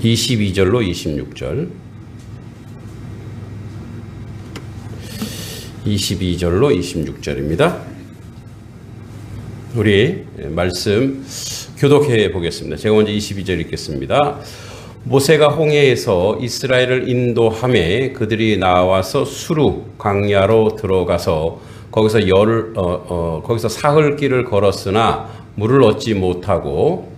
22절로 26절. 22절로 26절입니다. 우리 말씀 교독해 보겠습니다. 제가 먼저 22절 읽겠습니다. 모세가 홍해에서 이스라엘을 인도하매 그들이 나와서 수루 광야로 들어가서 거기서 사흘 길을 걸었으나 물을 얻지 못하고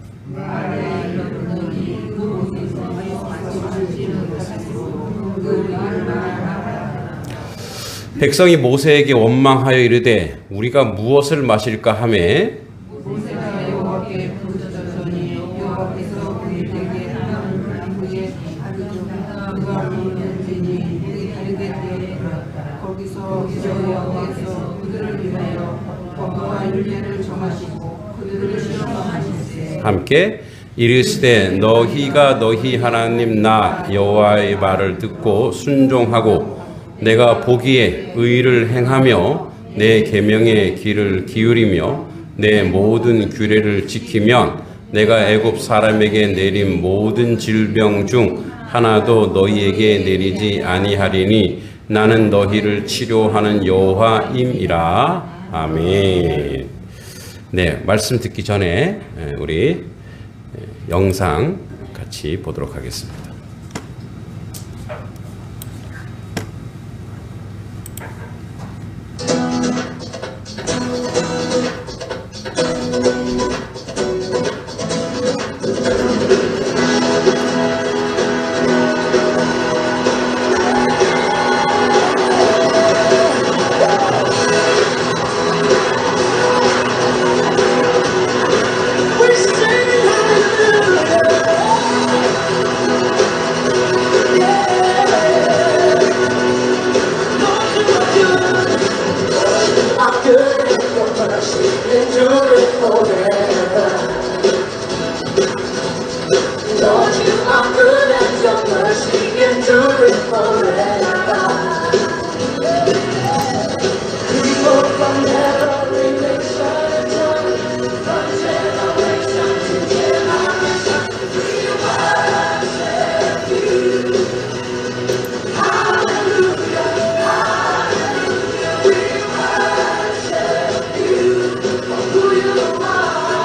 백성이 모세에게 원망하여 이르되 우리가 무엇을 마실까 하매 모세가 여호와께 부르짖었더니 여호와께서 그들에게 하나는 그의 누가 부르는지니 그들이 이르되 거기서 여호와께서 그들을 위하여 법과 율례를 정하시고 그들을 시험하시되 함께 이르시되 너희가 너희 하나님 나 여호와의 말을 듣고 순종하고 내가 보기에 의를 행하며 내 계명의 귀를 기울이며 내 모든 규례를 지키면 내가 애굽 사람에게 내린 모든 질병 중 하나도 너희에게 내리지 아니하리니 나는 너희를 치료하는 여호와임이라. 아멘. 네, 말씀 듣기 전에 우리 영상 같이 보도록 하겠습니다. Who you are.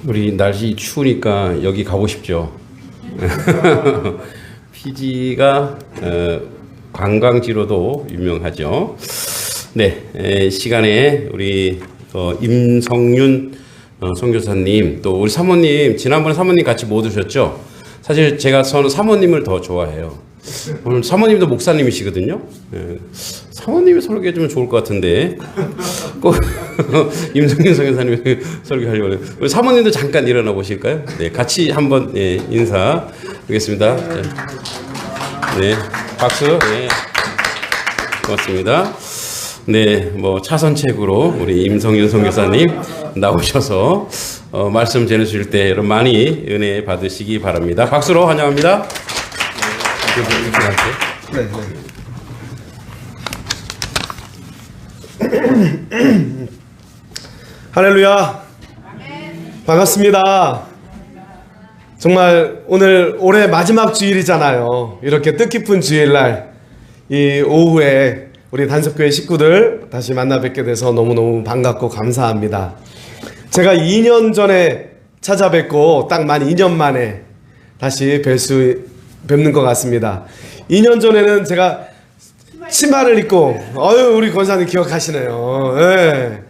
우리 날씨 추우니까 여기 가고 싶죠. 피지가 관광지로도 유명하죠. 네, 시간에 우리 임성윤 선교사님, 또 우리 사모님, 지난번에 사모님 같이 못 오셨죠? 사실 제가 저는 사모님을 더 좋아해요. 오늘 사모님도 목사님이시거든요. 사모님이 설교해주면 좋을 것 같은데 꼭 임성윤 선교사님이 설교하려고 해요. 우리 사모님도 잠깐 일어나 보실까요? 네, 같이 한번 인사하겠습니다. 네, 박수. 네, 고맙습니다. 네, 뭐 차선책으로 우리 임성윤 선교사님 나오셔서 말씀 전해주실 때 여러분 많이 은혜 받으시기 바랍니다. 박수로 환영합니다. 네. 할렐루야. 반갑습니다. 정말 오늘 올해 마지막 주일이잖아요. 이렇게 뜻깊은 주일날 이 오후에 우리 단석교회 식구들 다시 만나 뵙게 돼서 너무너무 반갑고 감사합니다. 제가 2년 전에 찾아뵙고 딱 만 2년 만에 다시 뵙는 것 같습니다. 2년 전에는 제가 치마를 입고, 우리 권사님 기억하시네요. 네.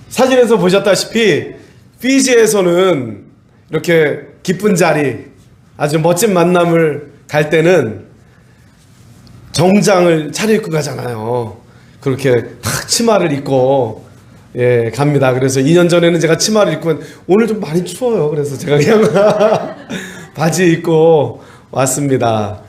사진에서 보셨다시피 피지에서는 이렇게 기쁜 자리, 아주 멋진 만남을 갈 때는 정장을 차려입고 가잖아요. 그렇게 딱 치마를 입고 갑니다. 그래서 2년 전에는 제가 치마를 입고, 오늘 좀 많이 추워요. 그래서 제가 그냥 바지 입고 왔습니다.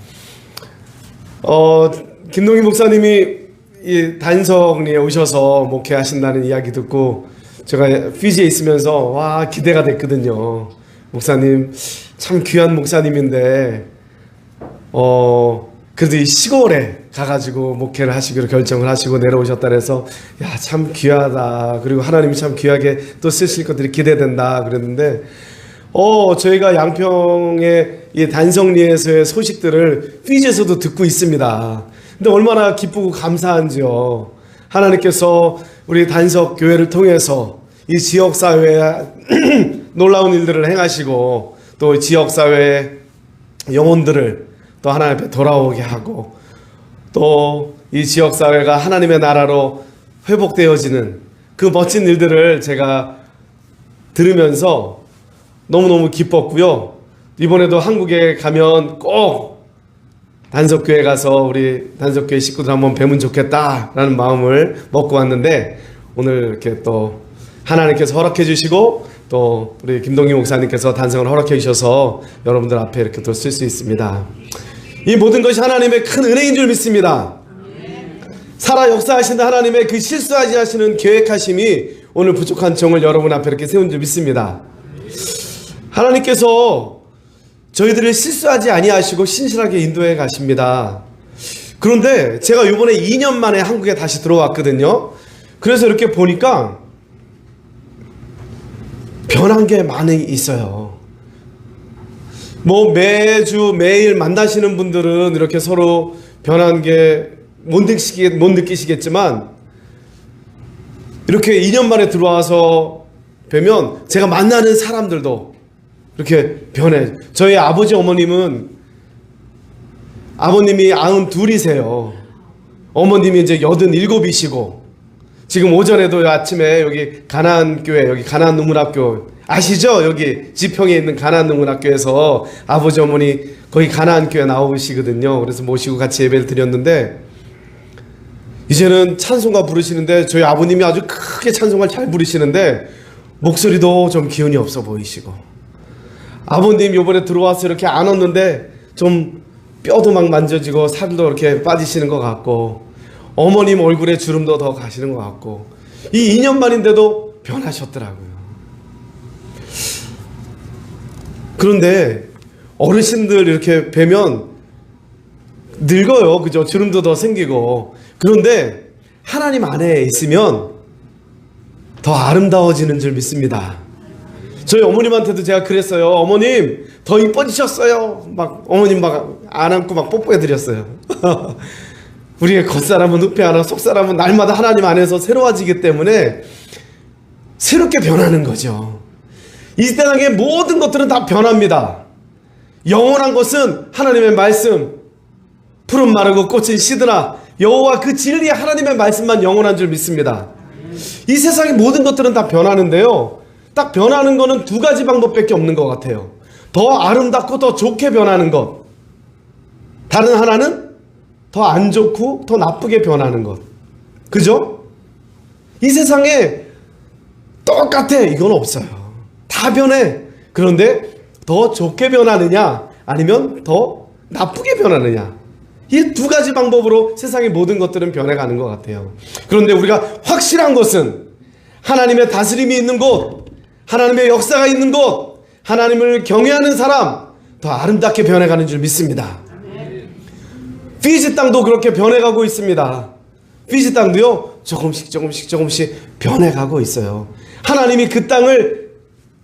김동희 목사님이 이 단성리에 오셔서 목회하신다는 이야기 듣고 제가 피지에 있으면서 와, 기대가 됐거든요. 목사님 참 귀한 목사님인데 그래도 이 시골에 가가지고 목회를 하시기로 결정을 하시고 내려오셨다 그래서 야, 참 귀하다. 그리고 하나님이 참 귀하게 또 쓰실 것들이 기대된다 그랬는데 저희가 양평의 이 단성리에서의 소식들을 피지에서도 듣고 있습니다. 근데 얼마나 기쁘고 감사한지요. 하나님께서 우리 단석교회를 통해서 이 지역사회에 놀라운 일들을 행하시고 또 지역사회의 영혼들을 또 하나님 앞에 돌아오게 하고 또 이 지역사회가 하나님의 나라로 회복되어지는 그 멋진 일들을 제가 들으면서 너무너무 기뻤고요. 이번에도 한국에 가면 꼭 단석교회 가서 우리 단석교회 식구들 한번 뵈면 좋겠다라는 마음을 먹고 왔는데 오늘 이렇게 또 하나님께서 허락해 주시고 또 우리 김동희 목사님께서 단성을 허락해 주셔서 여러분들 앞에 이렇게 또 쓸 수 있습니다. 이 모든 것이 하나님의 큰 은혜인 줄 믿습니다. 살아 역사하시는 하나님의 그 실수하지 않으시는 계획하심이 오늘 부족한 종을 여러분 앞에 이렇게 세운 줄 믿습니다. 하나님께서 저희들을 실수하지 아니하시고 신실하게 인도해 가십니다. 그런데 제가 이번에 2년 만에 한국에 다시 들어왔거든요. 그래서 이렇게 보니까 변한 게 많이 있어요. 뭐 매주 매일 만나시는 분들은 이렇게 서로 변한 게 못 느끼시겠지만 이렇게 2년 만에 들어와서 뵈면 제가 만나는 사람들도 이렇게 변해. 저희 아버지 어머님은 아버님이 92이세요. 어머님이 이제 87이시고 지금 오전에도 아침에 여기 가나안교회, 여기 가나안농문학교 아시죠? 여기 지평에 있는 가나안농문학교에서 아버지 어머니 거기 가나안교회 나오시거든요. 그래서 모시고 같이 예배를 드렸는데 이제는 찬송가 부르시는데 저희 아버님이 아주 크게 찬송가를 잘 부르시는데 목소리도 좀 기운이 없어 보이시고 아버님 요번에 들어와서 이렇게 안 왔는데 좀 뼈도 막 만져지고 살도 이렇게 빠지시는 것 같고 어머님 얼굴에 주름도 더 가시는 것 같고 이 2년 만인데도 변하셨더라고요. 그런데 어르신들 이렇게 뵈면 늙어요. 그죠? 주름도 더 생기고. 그런데 하나님 안에 있으면 더 아름다워지는 줄 믿습니다. 저희 어머님한테도 제가 그랬어요. 어머님 더 이뻐지셨어요. 막 어머님 막 안안고 막 뽀뽀해드렸어요. 우리의 겉사람은 흡해하나 속사람은 날마다 하나님 안에서 새로워지기 때문에 새롭게 변하는 거죠. 이 세상의 모든 것들은 다 변합니다. 영원한 것은 하나님의 말씀, 푸른 마르고 꽃은 시드나 여호와 그 진리의 하나님의 말씀만 영원한 줄 믿습니다. 이 세상의 모든 것들은 다 변하는데요, 딱 변하는 거는 두 가지 방법밖에 없는 것 같아요. 더 아름답고 더 좋게 변하는 것, 다른 하나는 더 안 좋고 더 나쁘게 변하는 것. 그죠? 이 세상에 똑같아 이건 없어요. 다 변해. 그런데 더 좋게 변하느냐 아니면 더 나쁘게 변하느냐, 이 두 가지 방법으로 세상의 모든 것들은 변해가는 것 같아요. 그런데 우리가 확실한 것은 하나님의 다스림이 있는 곳, 하나님의 역사가 있는 곳, 하나님을 경외하는 사람 더 아름답게 변해가는 줄 믿습니다. 피지 땅도 그렇게 변해가고 있습니다. 피지 땅도요, 조금씩 변해가고 있어요. 하나님이 그 땅을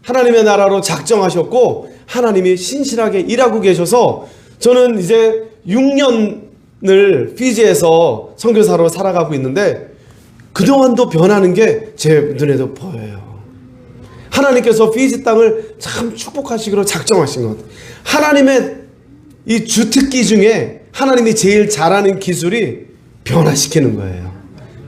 하나님의 나라로 작정하셨고 하나님이 신실하게 일하고 계셔서 저는 이제 6년을 피지에서 선교사로 살아가고 있는데 그동안도 변하는 게 제 눈에도 보여요. 하나님께서 피지 땅을 참 축복하시기로 작정하신 것. 하나님의 이 주특기 중에 하나님이 제일 잘하는 기술이 변화시키는 거예요.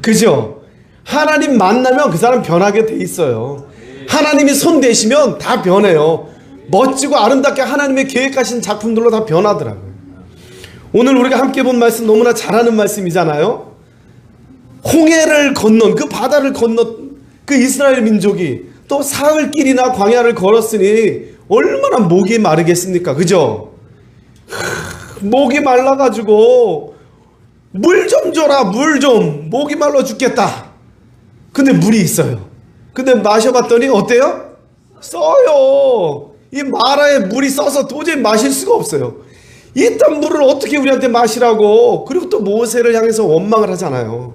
그죠? 하나님 만나면 그 사람 변하게 돼 있어요. 하나님이 손 대시면 다 변해요. 멋지고 아름답게 하나님의 계획하신 작품들로 다 변하더라고요. 오늘 우리가 함께 본 말씀 너무나 잘하는 말씀이잖아요. 홍해를 건넌, 그 바다를 건넌 그 이스라엘 민족이 또 사흘 길이나 광야를 걸었으니 얼마나 목이 마르겠습니까? 그죠? 목이 말라가지고 물 좀 줘라, 물 좀. 목이 말라 죽겠다. 근데 물이 있어요. 근데 마셔봤더니 어때요? 써요. 이 마라에 물이 써서 도저히 마실 수가 없어요. 이딴 물을 어떻게 우리한테 마시라고. 그리고 또 모세를 향해서 원망을 하잖아요.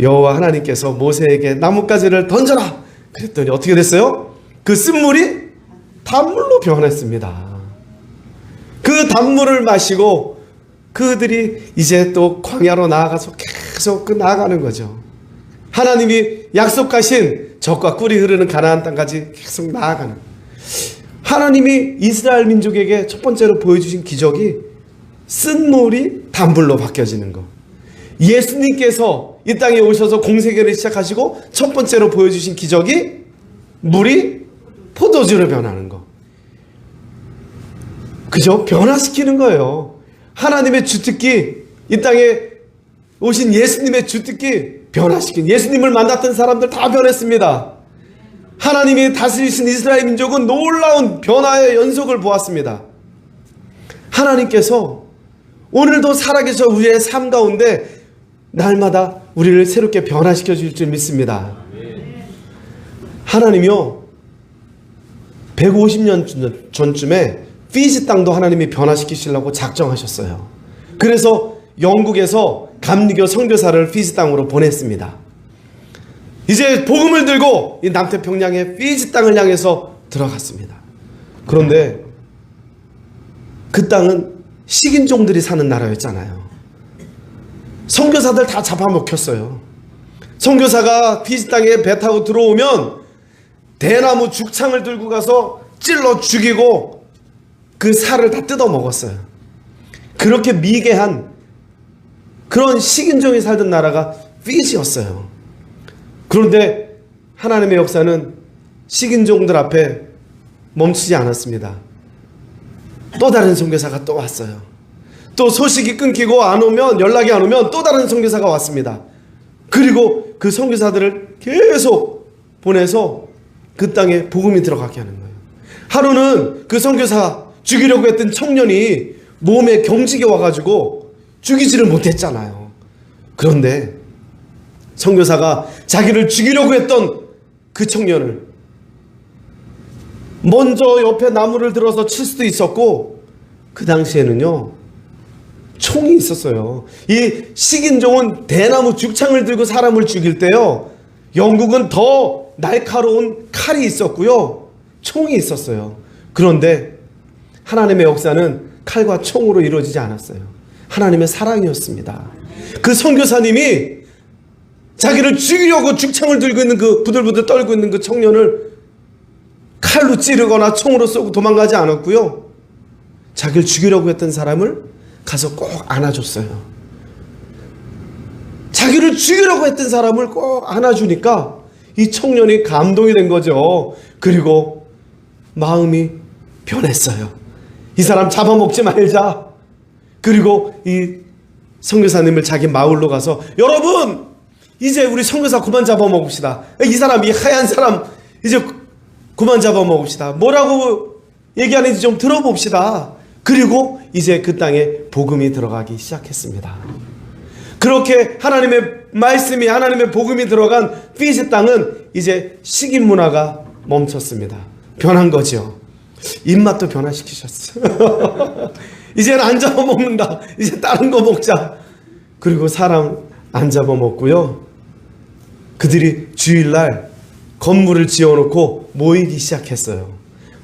여호와 하나님께서 모세에게 나뭇가지를 던져라 그랬더니 어떻게 됐어요? 그 쓴물이 단물로 변했습니다. 그 단물을 마시고 그들이 이제 또 광야로 나아가서 계속 나아가는 거죠. 하나님이 약속하신 젖과 꿀이 흐르는 가나안 땅까지 계속 나아가는, 하나님이 이스라엘 민족에게 첫 번째로 보여주신 기적이 쓴물이 단물로 바뀌어지는 것. 예수님께서 이 땅에 오셔서 공생애를 시작하시고 첫 번째로 보여주신 기적이 물이 포도주로 변하는 것. 그죠? 변화시키는 거예요. 하나님의 주특기, 이 땅에 오신 예수님의 주특기 변화시킨, 예수님을 만났던 사람들 다 변했습니다. 하나님이 다스리신 이스라엘 민족은 놀라운 변화의 연속을 보았습니다. 하나님께서 오늘도 살아계셔 우리의 삶 가운데 날마다 우리를 새롭게 변화시켜 줄 줄 믿습니다. 하나님이요, 150년 전쯤에 피지 땅도 하나님이 변화시키시려고 작정하셨어요. 그래서 영국에서 감리교 선교사를 피지 땅으로 보냈습니다. 이제 복음을 들고 이 남태평양의 피지 땅을 향해서 들어갔습니다. 그런데 그 땅은 식인종들이 사는 나라였잖아요. 선교사들 다 잡아먹혔어요. 선교사가 피지 땅에 배 타고 들어오면 대나무 죽창을 들고 가서 찔러 죽이고 그 살을 다 뜯어 먹었어요. 그렇게 미개한 그런 식인종이 살던 나라가 피지였어요. 그런데 하나님의 역사는 식인종들 앞에 멈추지 않았습니다. 또 다른 선교사가 또 왔어요. 또 소식이 끊기고 안 오면, 연락이 안 오면 또 다른 선교사가 왔습니다. 그리고 그 선교사들을 계속 보내서 그 땅에 복음이 들어가게 하는 거예요. 하루는 그 선교사 죽이려고 했던 청년이 몸에 경직이 와가지고 죽이지를 못했잖아요. 그런데 선교사가 자기를 죽이려고 했던 그 청년을 먼저 옆에 나무를 들어서 칠 수도 있었고, 그 당시에는요 총이 있었어요. 이 식인종은 대나무 죽창을 들고 사람을 죽일 때요, 영국은 더 날카로운 칼이 있었고요, 총이 있었어요. 그런데 하나님의 역사는 칼과 총으로 이루어지지 않았어요. 하나님의 사랑이었습니다. 그 선교사님이 자기를 죽이려고 죽창을 들고 있는 그 부들부들 떨고 있는 그 청년을 칼로 찌르거나 총으로 쏘고 도망가지 않았고요. 자기를 죽이려고 했던 사람을 가서 꼭 안아줬어요. 자기를 죽이려고 했던 사람을 꼭 안아주니까 이 청년이 감동이 된 거죠. 그리고 마음이 변했어요. 이 사람 잡아먹지 말자. 그리고 이 선교사님을 자기 마을로 가서, 여러분 이제 우리 선교사 그만 잡아먹읍시다. 이 사람, 이 하얀 사람 이제 그만 잡아먹읍시다. 뭐라고 얘기하는지 좀 들어봅시다. 그리고 이제 그 땅에 복음이 들어가기 시작했습니다. 그렇게 하나님의 말씀이, 하나님의 복음이 들어간 피지 땅은 이제 식인 문화가 멈췄습니다. 변한 거죠. 입맛도 변화시키셨어요. 이제는 안 잡아먹는다. 이제 다른 거 먹자. 그리고 사람 안 잡아먹고요. 그들이 주일날 건물을 지어놓고 모이기 시작했어요.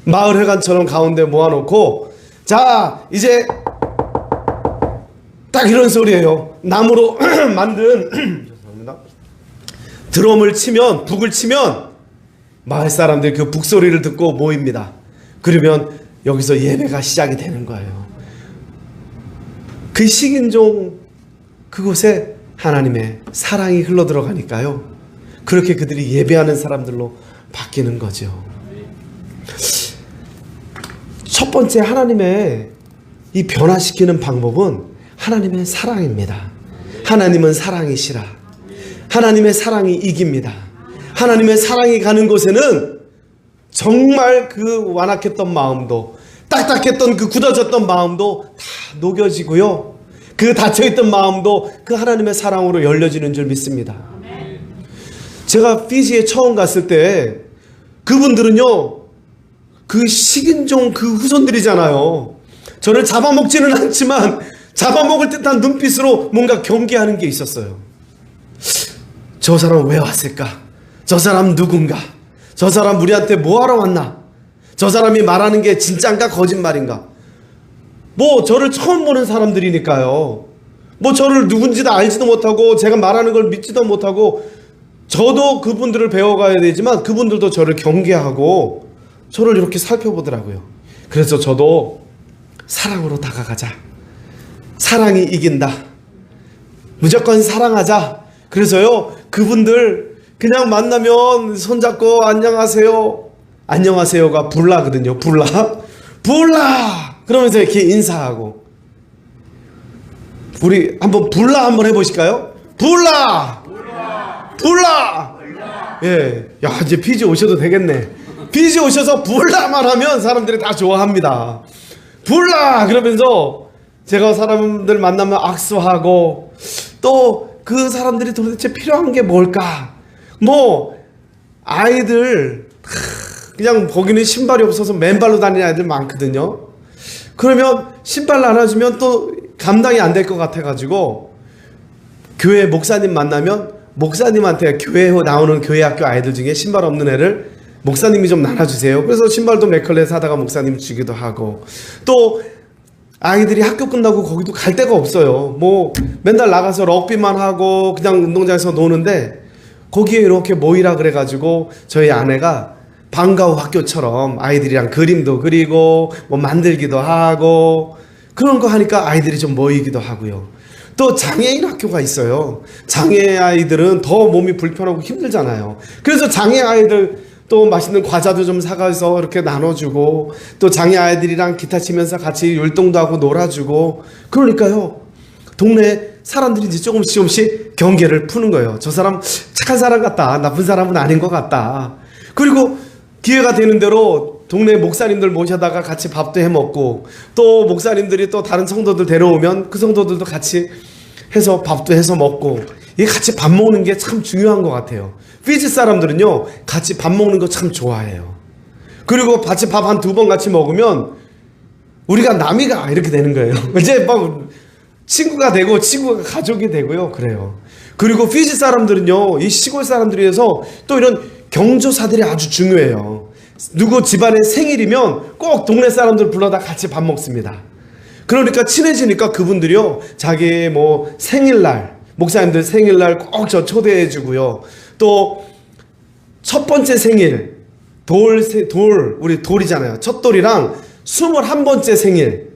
마을회관처럼 가운데 모아놓고, 자 이제 딱 이런 소리예요. 나무로 만든 죄송합니다. 드럼을 치면, 북을 치면 마을 사람들이 그 북소리를 듣고 모입니다. 그러면 여기서 예배가 시작이 되는 거예요. 그 식인종 그곳에 하나님의 사랑이 흘러들어가니까요, 그렇게 그들이 예배하는 사람들로 바뀌는 거죠. 첫 번째, 하나님의 이 변화시키는 방법은 하나님의 사랑입니다. 하나님은 사랑이시라. 하나님의 사랑이 이깁니다. 하나님의 사랑이 가는 곳에는 정말 그 완악했던 마음도, 딱딱했던 그 굳어졌던 마음도 다 녹여지고요, 그 닫혀있던 마음도 그 하나님의 사랑으로 열려지는 줄 믿습니다. 제가 피지에 처음 갔을 때 그분들은요, 그 식인종 그 후손들이잖아요. 저를 잡아먹지는 않지만 잡아먹을 듯한 눈빛으로 뭔가 경계하는 게 있었어요. 저 사람 왜 왔을까? 저 사람 누군가? 저 사람 우리한테 뭐하러 왔나? 저 사람이 말하는 게 진짠가 거짓말인가? 뭐 저를 처음 보는 사람들이니까요. 뭐 저를 누군지도 알지도 못하고 제가 말하는 걸 믿지도 못하고, 저도 그분들을 배워가야 되지만 그분들도 저를 경계하고 저를 이렇게 살펴보더라고요. 그래서 저도 사랑으로 다가가자. 사랑이 이긴다. 무조건 사랑하자. 그래서요, 그분들 그냥 만나면 손잡고 안녕하세요. 안녕하세요가 불라거든요. 불라 그러면서 이렇게 인사하고. 우리 한번 불라 한번 해보실까요? 불라. 예, 야 이제 피지 오셔도 되겠네. 피지 오셔서 불라만 하면 사람들이 다 좋아합니다. 불라 그러면서 제가 사람들 만나면 악수하고, 또 그 사람들이 도대체 필요한 게 뭘까? 뭐 아이들 그냥 거기는 신발이 없어서 맨발로 다니는 아이들 많거든요. 그러면 신발 나눠주면 또 감당이 안 될 것 같아가지고, 교회 목사님 만나면 목사님한테 교회 나오는 교회 학교 아이들 중에 신발 없는 애를 목사님이 좀 나눠주세요. 그래서 신발도 몇 켤레 사다가 목사님 주기도 하고, 또 아이들이 학교 끝나고 거기도 갈 데가 없어요. 뭐 맨날 나가서 럭비만 하고 그냥 운동장에서 노는데, 거기에 이렇게 모이라 그래가지고 저희 아내가 방과후 학교처럼 아이들이랑 그림도 그리고 뭐 만들기도 하고 그런 거 하니까 아이들이 좀 모이기도 하고요. 또 장애인 학교가 있어요. 장애 아이들은 더 몸이 불편하고 힘들잖아요. 그래서 장애 아이들 또 맛있는 과자도 좀 사가서 이렇게 나눠주고, 또 장애 아이들이랑 기타 치면서 같이 율동도 하고 놀아주고, 그러니까요, 동네 사람들이 이제 조금씩 경계를 푸는 거예요. 저 사람 착한 사람 같다, 나쁜 사람은 아닌 것 같다. 그리고 기회가 되는 대로 동네 목사님들 모셔다가 같이 밥도 해 먹고, 또 목사님들이 또 다른 성도들 데려오면 그 성도들도 같이 해서 밥도 해서 먹고, 이게 같이 밥 먹는 게 참 중요한 것 같아요. 피지 사람들은요, 같이 밥 먹는 거 참 좋아해요. 그리고 같이 밥 한 2번 같이 먹으면 우리가 남이가 이렇게 되는 거예요. 이제 막 친구가 되고 친구가 가족이 되고요. 그래요. 그리고 피지 사람들은요, 이 시골 사람들이어서 또 이런 경조사들이 아주 중요해요. 누구 집안의 생일이면 꼭 동네 사람들 불러다 같이 밥 먹습니다. 그러니까 친해지니까 그분들이요, 자기 뭐 생일날, 목사님들 생일날 꼭 저 초대해 주고요. 또 첫 번째 생일, 우리 돌이잖아요. 첫 돌이랑 21번째 생일,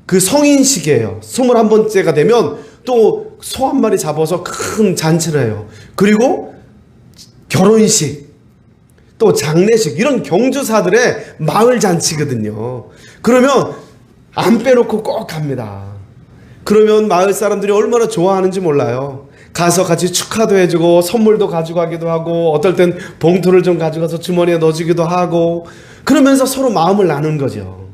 그 성인식이에요. 21번째가 되면 또 소 한 마리 잡아서 큰 잔치를 해요. 그리고 결혼식, 또 장례식, 이런 경조사들의 마을 잔치거든요. 그러면 안 빼놓고 꼭 갑니다. 그러면 마을 사람들이 얼마나 좋아하는지 몰라요. 가서 같이 축하도 해주고 선물도 가져가기도 하고 어떨 땐 봉투를 좀 가져가서 주머니에 넣어주기도 하고, 그러면서 서로 마음을 나눈 거죠.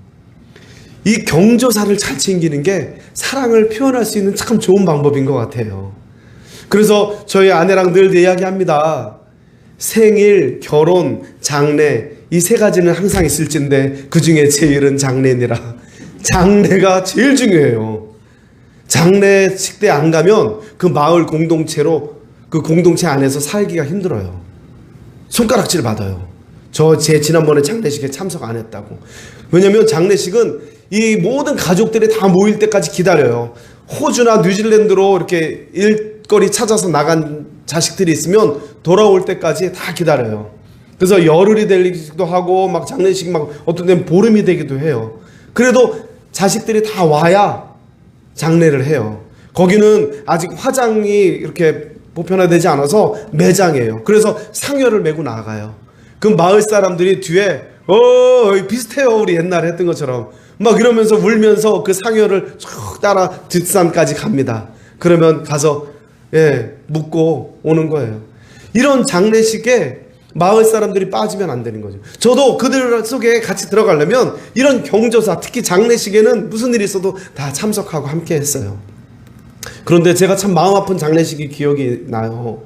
이 경조사를 잘 챙기는 게 사랑을 표현할 수 있는 참 좋은 방법인 것 같아요. 그래서 저희 아내랑 늘 이야기합니다. 생일, 결혼, 장례, 이 세 가지는 항상 있을진데 그 중에 제일은 장례니라. 장례가 제일 중요해요. 장례식 때 안 가면 그 마을 공동체로, 그 공동체 안에서 살기가 힘들어요. 손가락질 받아요. 제 지난번에 장례식에 참석 안 했다고. 왜냐면 장례식은 이 모든 가족들이 다 모일 때까지 기다려요. 호주나 뉴질랜드로 이렇게 일거리 찾아서 나간 자식들이 있으면 돌아올 때까지 다 기다려요. 그래서 열흘이 되기도 하고 막 장례식 막 어떤 데는 보름이 되기도 해요. 그래도 자식들이 다 와야 장례를 해요. 거기는 아직 화장이 이렇게 보편화되지 않아서 매장이에요. 그래서 상여를 메고 나가요. 그 마을 사람들이 뒤에 비슷해요. 우리 옛날에 했던 것처럼 막 이러면서 울면서 그 상여를 쭉 따라 뒷산까지 갑니다. 그러면 가서 묻고 오는 거예요. 이런 장례식에 마을 사람들이 빠지면 안 되는 거죠. 저도 그들 속에 같이 들어가려면 이런 경조사, 특히 장례식에는 무슨 일이 있어도 다 참석하고 함께 했어요. 그런데 제가 참 마음 아픈 장례식이 기억이 나요.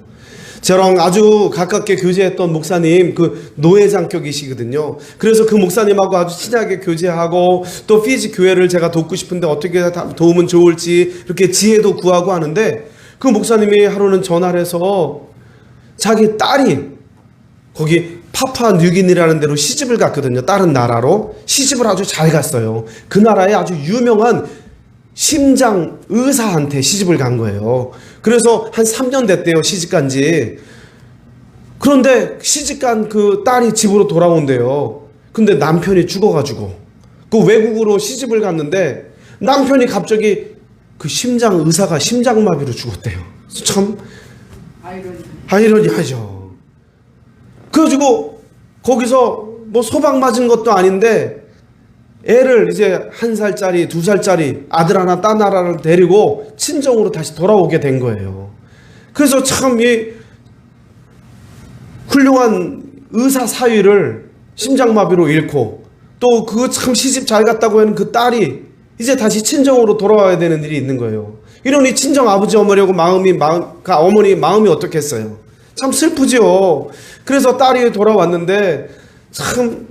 저랑 아주 가깝게 교제했던 목사님, 그 노회장격이시거든요. 그래서 그 목사님하고 아주 친하게 교제하고 또 피지 교회를 제가 돕고 싶은데 어떻게 도우면 좋을지 이렇게 지혜도 구하고 하는데, 그 목사님이 하루는 전화를 해서 자기 딸이 거기 파푸아뉴기니라는 데로 시집을 갔거든요. 다른 나라로 시집을 아주 잘 갔어요. 그 나라에 아주 유명한 심장 의사한테 시집을 간 거예요. 그래서 한 3년 됐대요, 시집 간 지. 그런데 시집 간 그 딸이 집으로 돌아온대요. 근데 남편이 죽어가지고 그 외국으로 시집을 갔는데 남편이 갑자기 그 심장 의사가 심장마비로 죽었대요. 참 아이러니하죠. 그래가지고 거기서 뭐 소방 맞은 것도 아닌데 애를 이제 1살짜리 2살짜리 아들 하나 딸 하나를 데리고 친정으로 다시 돌아오게 된 거예요. 그래서 참 이 훌륭한 의사 사위를 심장마비로 잃고 또 그 참 시집 잘 갔다고 하는 그 딸이 이제 다시 친정으로 돌아와야 되는 일이 있는 거예요. 이러니 친정 아버지 어머니하고 어머니 마음이 어떻겠어요? 참 슬프지요. 그래서 딸이 돌아왔는데 참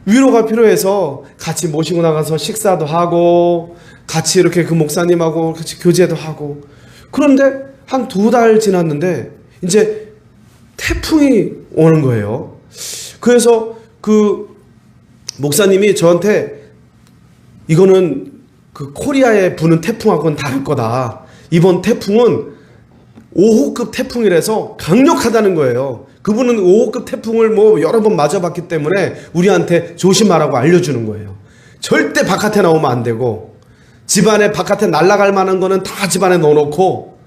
위로가 필요해서 같이 모시고 나가서 식사도 하고 같이 이렇게 그 목사님하고 같이 교제도 하고. 그런데 한 2달 지났는데 이제 태풍이 오는 거예요. 그래서 그 목사님이 저한테 이거는 그 코리아에 부는 태풍하고는 다를 거다. 이번 태풍은 5호급 태풍이라서 강력하다는 거예요. 그분은 5호급 태풍을 뭐 여러 번 맞아봤기 때문에 우리한테 조심하라고 알려주는 거예요. 절대 바깥에 나오면 안 되고, 집안에 바깥에 날아갈 만한 거는 다 집안에 넣어놓고,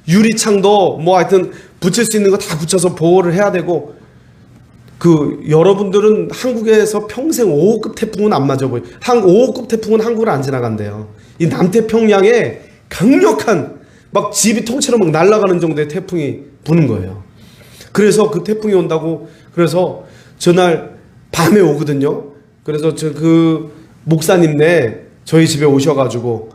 유리창도 뭐 하여튼 붙일 수 있는 거 다 붙여서 보호를 해야 되고, 그 여러분들은 한국에서 평생 5호급 태풍은 안 맞아보여요. 5호급 태풍은 한국을 안 지나간대요. 이 남태평양에 강력한 막 집이 통째로 막 날아가는 정도의 태풍이 부는 거예요. 그래서 그 태풍이 온다고, 그래서 전날 밤에 오거든요. 그래서 그 목사님네 저희 집에 오셔가지고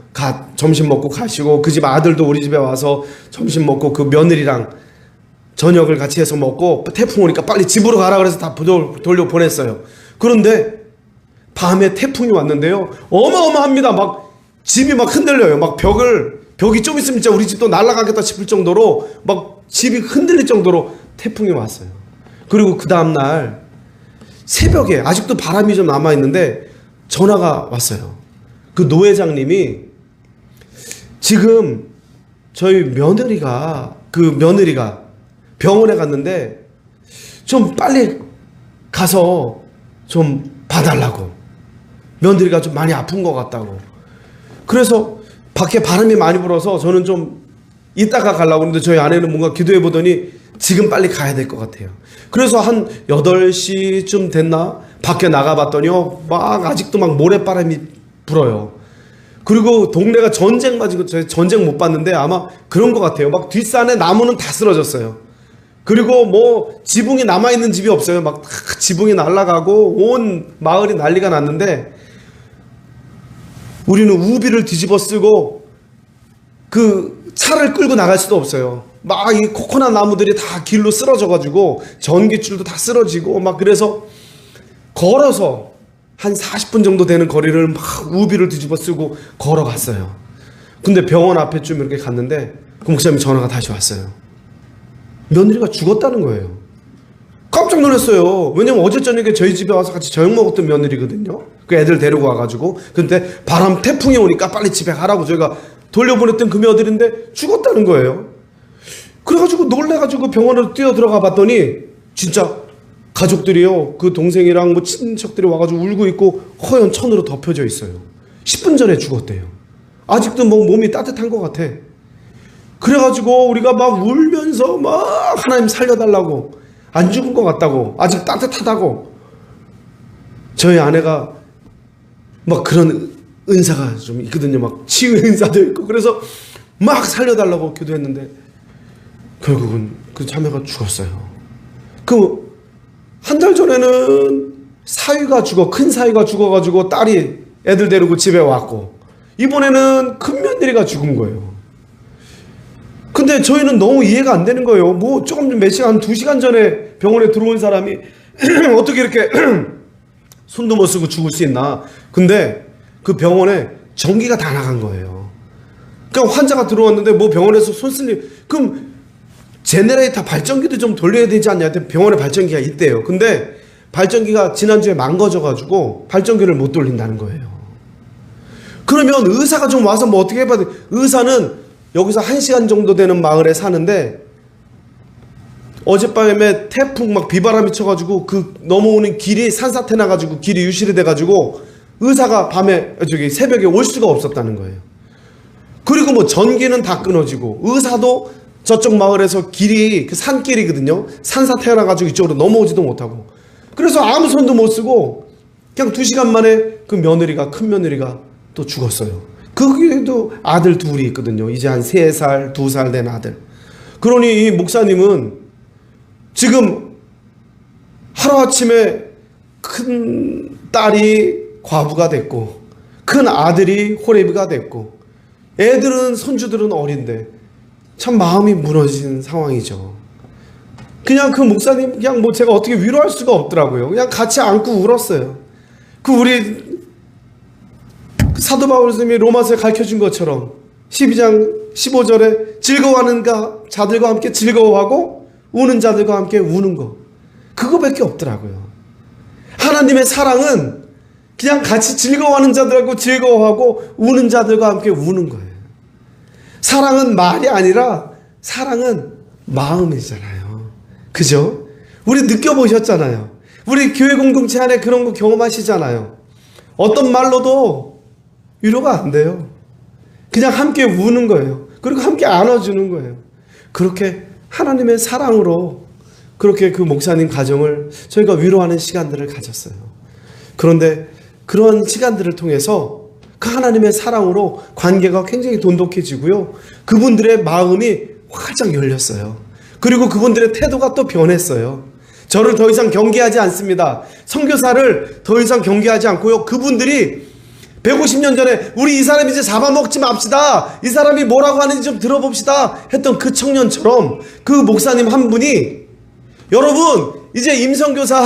점심 먹고 가시고, 그 집 아들도 우리 집에 와서 점심 먹고 그 며느리랑 저녁을 같이 해서 먹고, 태풍 오니까 빨리 집으로 가라 그래서 다 돌려 보냈어요. 그런데 밤에 태풍이 왔는데요, 어마어마합니다. 막 집이 막 흔들려요. 막 벽이 좀 있으면 진짜 우리 집도 날아가겠다 싶을 정도로 막 집이 흔들릴 정도로 태풍이 왔어요. 그리고 그 다음날 새벽에 아직도 바람이 좀 남아있는데 전화가 왔어요. 그 노회장님이 지금 저희 며느리가 병원에 갔는데 좀 빨리 가서 좀 봐달라고. 며느리가 좀 많이 아픈 것 같다고. 그래서 밖에 바람이 많이 불어서 저는 좀 이따가 가려고 하는데 저희 아내는 뭔가 기도해 보더니 지금 빨리 가야 될 것 같아요. 그래서 한 8시쯤 됐나? 밖에 나가봤더니요, 막 아직도 막 모래바람이 불어요. 그리고 동네가 전쟁 맞은 거, 전쟁 못 봤는데 아마 그런 것 같아요. 막 뒷산에 나무는 다 쓰러졌어요. 그리고 뭐 지붕이 남아있는 집이 없어요. 막 지붕이 날아가고 온 마을이 난리가 났는데 우리는 우비를 뒤집어 쓰고 그 차를 끌고 나갈 수도 없어요. 막 이 코코넛 나무들이 다 길로 쓰러져가지고 전기줄도 다 쓰러지고 막 그래서 걸어서 한 40분 정도 되는 거리를 막 우비를 뒤집어 쓰고 걸어갔어요. 근데 병원 앞에쯤 이렇게 갔는데 그 목사님 전화가 다시 왔어요. 며느리가 죽었다는 거예요. 깜짝 놀랐어요. 왜냐면 어제 저녁에 저희 집에 와서 같이 저녁 먹었던 며느리거든요. 그 애들 데리고 와가지고. 근데 바람 태풍이 오니까 빨리 집에 가라고 저희가 돌려보냈던 그 며느리인데 죽었다는 거예요. 그래가지고 놀래가지고 병원으로 뛰어 들어가 봤더니 진짜 가족들이요, 그 동생이랑 뭐 친척들이 와가지고 울고 있고 허연 천으로 덮여져 있어요. 10분 전에 죽었대요. 아직도 뭐 몸이 따뜻한 것 같아. 그래가지고 우리가 막 울면서 막 하나님 살려달라고, 안 죽은 것 같다고, 아직 따뜻하다고. 저희 아내가 막 그런 은사가 좀 있거든요. 막 치유 은사도 있고. 그래서 막 살려달라고 기도했는데 결국은 그 자매가 죽었어요. 그 한 달 전에는 사위가 큰 사위가 죽어가지고 딸이 애들 데리고 집에 왔고, 이번에는 큰 며느리가 죽은 거예요. 근데 저희는 너무 이해가 안 되는 거예요. 뭐 조금 몇 시간, 한 2시간 전에 병원에 들어온 사람이 어떻게 이렇게 손도 못 쓰고 죽을 수 있나. 근데 그 병원에 전기가 다 나간 거예요. 그러니까 환자가 들어왔는데 뭐 병원에서 손 쓸 일, 그럼 제네레이터 발전기도 좀 돌려야 되지 않냐. 병원에 발전기가 있대요. 근데 발전기가 지난주에 망가져가지고 발전기를 못 돌린다는 거예요. 그러면 의사가 좀 와서 뭐 어떻게 해봐야 돼. 의사는 여기서 1시간 정도 되는 마을에 사는데 어젯밤에 태풍 막 비바람이 쳐가지고 그 넘어오는 길이 산사태 나가지고 길이 유실이 돼가지고 의사가 새벽에 올 수가 없었다는 거예요. 그리고 뭐 전기는 다 끊어지고 의사도 저쪽 마을에서 길이 그 산길이거든요. 산사태가 나가지고 이쪽으로 넘어오지도 못하고. 그래서 아무 손도 못 쓰고 그냥 2시간 만에 그 며느리가, 큰 며느리가 또 죽었어요. 거기에도 아들 둘이 있거든요. 이제 한 3살, 2살 된 아들. 그러니 이 목사님은 지금 하루아침에 큰 딸이 과부가 됐고 큰 아들이 호레비가 됐고 애들은, 손주들은 어린데 참 마음이 무너진 상황이죠. 그냥 그 목사님 그냥 뭐 제가 어떻게 위로할 수가 없더라고요. 그냥 같이 안고 울었어요. 그 우리 사도 바울 선생님이 로마서에 가르쳐준 것처럼 12장 15절에 즐거워하는 자들과 함께 즐거워하고 우는 자들과 함께 우는 거, 그거밖에 없더라고요. 하나님의 사랑은 그냥 같이 즐거워하는 자들하고 즐거워하고 우는 자들과 함께 우는 거예요. 사랑은 말이 아니라 사랑은 마음이잖아요. 그죠? 우리 느껴보셨잖아요. 우리 교회 공동체 안에 그런 거 경험하시잖아요. 어떤 말로도 위로가 안 돼요. 그냥 함께 우는 거예요. 그리고 함께 안아주는 거예요. 그렇게 하나님의 사랑으로 그렇게 그 목사님 가정을 저희가 위로하는 시간들을 가졌어요. 그런데 그런 시간들을 통해서 그 하나님의 사랑으로 관계가 굉장히 돈독해지고요. 그분들의 마음이 활짝 열렸어요. 그리고 그분들의 태도가 또 변했어요. 저를 더 이상 경계하지 않습니다. 선교사를 더 이상 경계하지 않고요. 그분들이 150년 전에 우리 이 사람 이제 잡아먹지 맙시다, 이 사람이 뭐라고 하는지 좀 들어봅시다 했던 그 청년처럼 그 목사님 한 분이, 여러분 이제 임선교사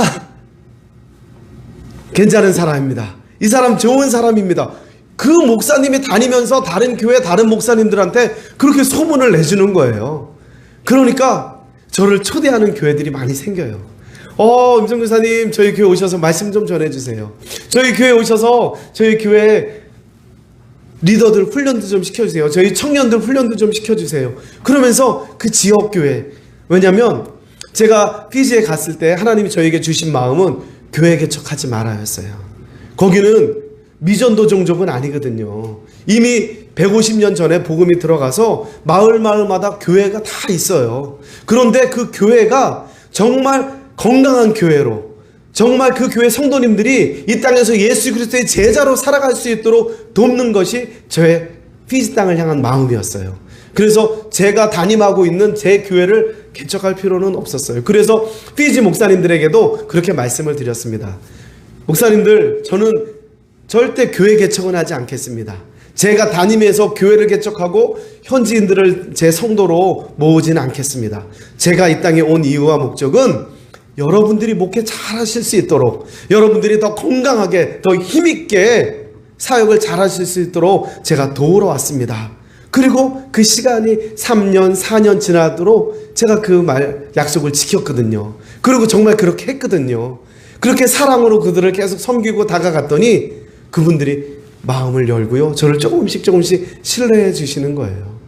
괜찮은 사람입니다, 이 사람 좋은 사람입니다, 그 목사님이 다니면서 다른 교회 다른 목사님들한테 그렇게 소문을 내주는 거예요. 그러니까 저를 초대하는 교회들이 많이 생겨요. 임성교사님 저희 교회 오셔서 말씀 좀 전해주세요. 저희 교회 오셔서 저희 교회 리더들 훈련도 좀 시켜주세요. 저희 청년들 훈련도 좀 시켜주세요. 그러면서 그 지역교회, 왜냐면 제가 피지에 갔을 때 하나님이 저에게 주신 마음은 교회 개척하지 말아였어요. 거기는 미전도 종족은 아니거든요. 이미 150년 전에 복음이 들어가서 마을마다 교회가 다 있어요. 그런데 그 교회가 정말 건강한 교회로, 정말 그 교회 성도님들이 이 땅에서 예수 그리스도의 제자로 살아갈 수 있도록 돕는 것이 저의 피지 땅을 향한 마음이었어요. 그래서 제가 담임하고 있는 제 교회를 개척할 필요는 없었어요. 그래서 피지 목사님들에게도 그렇게 말씀을 드렸습니다. 목사님들, 저는 절대 교회 개척은 하지 않겠습니다. 제가 담임해서 교회를 개척하고 현지인들을 제 성도로 모으지는 않겠습니다. 제가 이 땅에 온 이유와 목적은 여러분들이 목회 잘 하실 수 있도록, 여러분들이 더 건강하게, 더 힘있게 사역을 잘 하실 수 있도록 제가 도우러 왔습니다. 그리고 그 시간이 3년, 4년 지나도록 제가 그 약속을 지켰거든요. 그리고 정말 그렇게 했거든요. 그렇게 사랑으로 그들을 계속 섬기고 다가갔더니 그분들이 마음을 열고요, 저를 조금씩 신뢰해 주시는 거예요.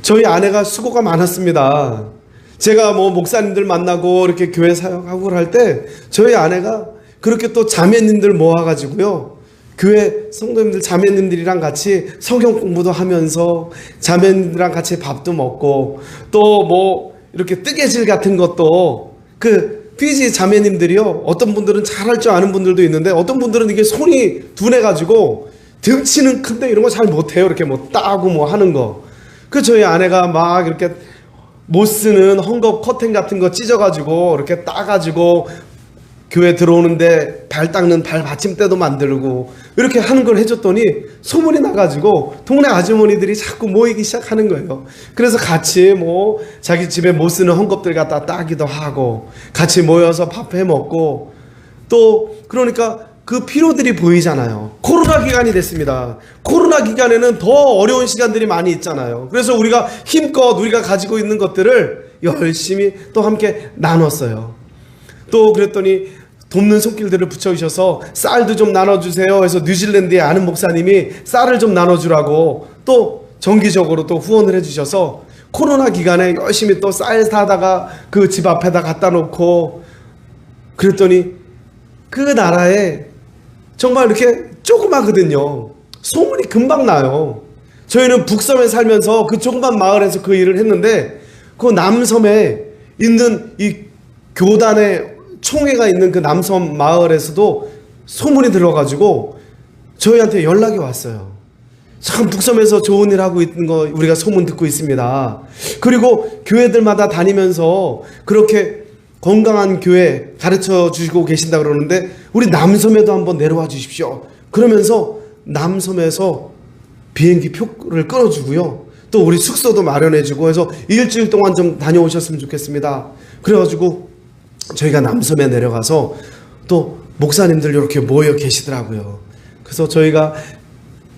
저희 아내가 수고가 많았습니다. 제가 목사님들 만나고 이렇게 교회 사역하고 할 때 저희 아내가 그렇게 또 자매님들 모아가지고요, 교회 성도님들 자매님들이랑 같이 성경 공부도 하면서 자매님들이랑 같이 밥도 먹고, 또 이렇게 뜨개질 같은 것도 그 피지 자매님들이요, 어떤 분들은 잘할 줄 아는 분들도 있는데 어떤 분들은 이게 손이 둔해가지고 등치는 큰데 이런 거 잘 못해요. 이렇게 따고 하는 거. 그 저희 아내가 막 이렇게 못 쓰는 헝겊 커튼 같은 거 찢어가지고 이렇게 따가지고 교회 들어오는데 발 닦는 발 받침대도 만들고 이렇게 하는 걸 해줬더니 소문이 나가지고 동네 아주머니들이 자꾸 모이기 시작하는 거예요. 그래서 같이 자기 집에 못 쓰는 헝겊들 갖다 따기도 하고 같이 모여서 밥 해 먹고, 또 그러니까 그 피로들이 보이잖아요. 코로나 기간이 됐습니다. 코로나 기간에는 더 어려운 시간들이 많이 있잖아요. 그래서 우리가 힘껏 우리가 가지고 있는 것들을 열심히 또 함께 나눴어요. 또 그랬더니 돕는 손길들을 붙여주셔서 쌀도 좀 나눠주세요 해서 뉴질랜드에 아는 목사님이 쌀을 좀 나눠주라고 또 정기적으로 또 후원을 해주셔서 코로나 기간에 열심히 또 쌀 사다가 그 집 앞에다 갖다 놓고, 그랬더니 그 나라에 정말 이렇게 조그마거든요. 소문이 금방 나요. 저희는 북섬에 살면서 그 조그만 마을에서 그 일을 했는데, 그 남섬에 있는 이 교단의 총회가 있는 그 남섬 마을에서도 소문이 들어가지고 저희한테 연락이 왔어요. 참 북섬에서 좋은 일 하고 있는 거 우리가 소문 듣고 있습니다. 그리고 교회들마다 다니면서 그렇게 건강한 교회 가르쳐 주시고 계신다 그러는데 우리 남섬에도 한번 내려와 주십시오. 그러면서 남섬에서 비행기 표를 끊어주고요, 또 우리 숙소도 마련해주고 해서 일주일 동안 좀 다녀오셨으면 좋겠습니다. 그래가지고 저희가 남섬에 내려가서 또 목사님들 이렇게 모여 계시더라고요. 그래서 저희가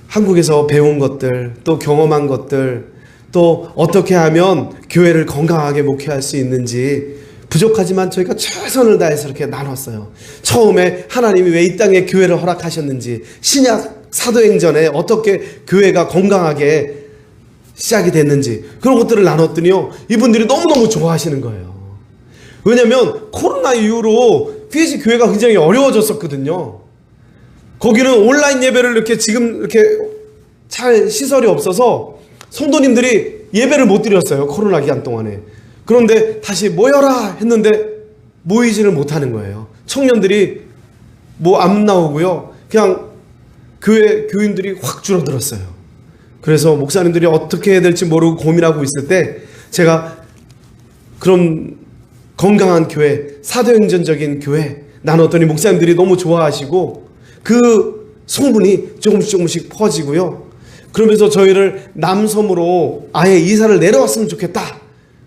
한국에서 배운 것들, 또 경험한 것들, 또 어떻게 하면 교회를 건강하게 목회할 수 있는지, 부족하지만 저희가 최선을 다해서 이렇게 나눴어요. 처음에 하나님이 왜 이 땅에 교회를 허락하셨는지, 신약 사도행전에 어떻게 교회가 건강하게 시작이 됐는지, 그런 것들을 나눴더니요, 이분들이 너무너무 좋아하시는 거예요. 왜냐면 코로나 이후로 피지 교회가 굉장히 어려워졌었거든요. 거기는 온라인 예배를 이렇게 지금 이렇게 잘 시설이 없어서 성도님들이 예배를 못 드렸어요, 코로나 기간 동안에. 그런데 다시 모여라 했는데 모이지를 못하는 거예요. 청년들이 안 나오고요, 그냥 교회 교인들이 확 줄어들었어요. 그래서 목사님들이 어떻게 해야 될지 모르고 고민하고 있을 때 제가 그런 건강한 교회, 사도행전적인 교회 나눴더니 목사님들이 너무 좋아하시고 그 소문이 조금씩 퍼지고요. 그러면서 저희를 남섬으로 아예 이사를 내려왔으면 좋겠다.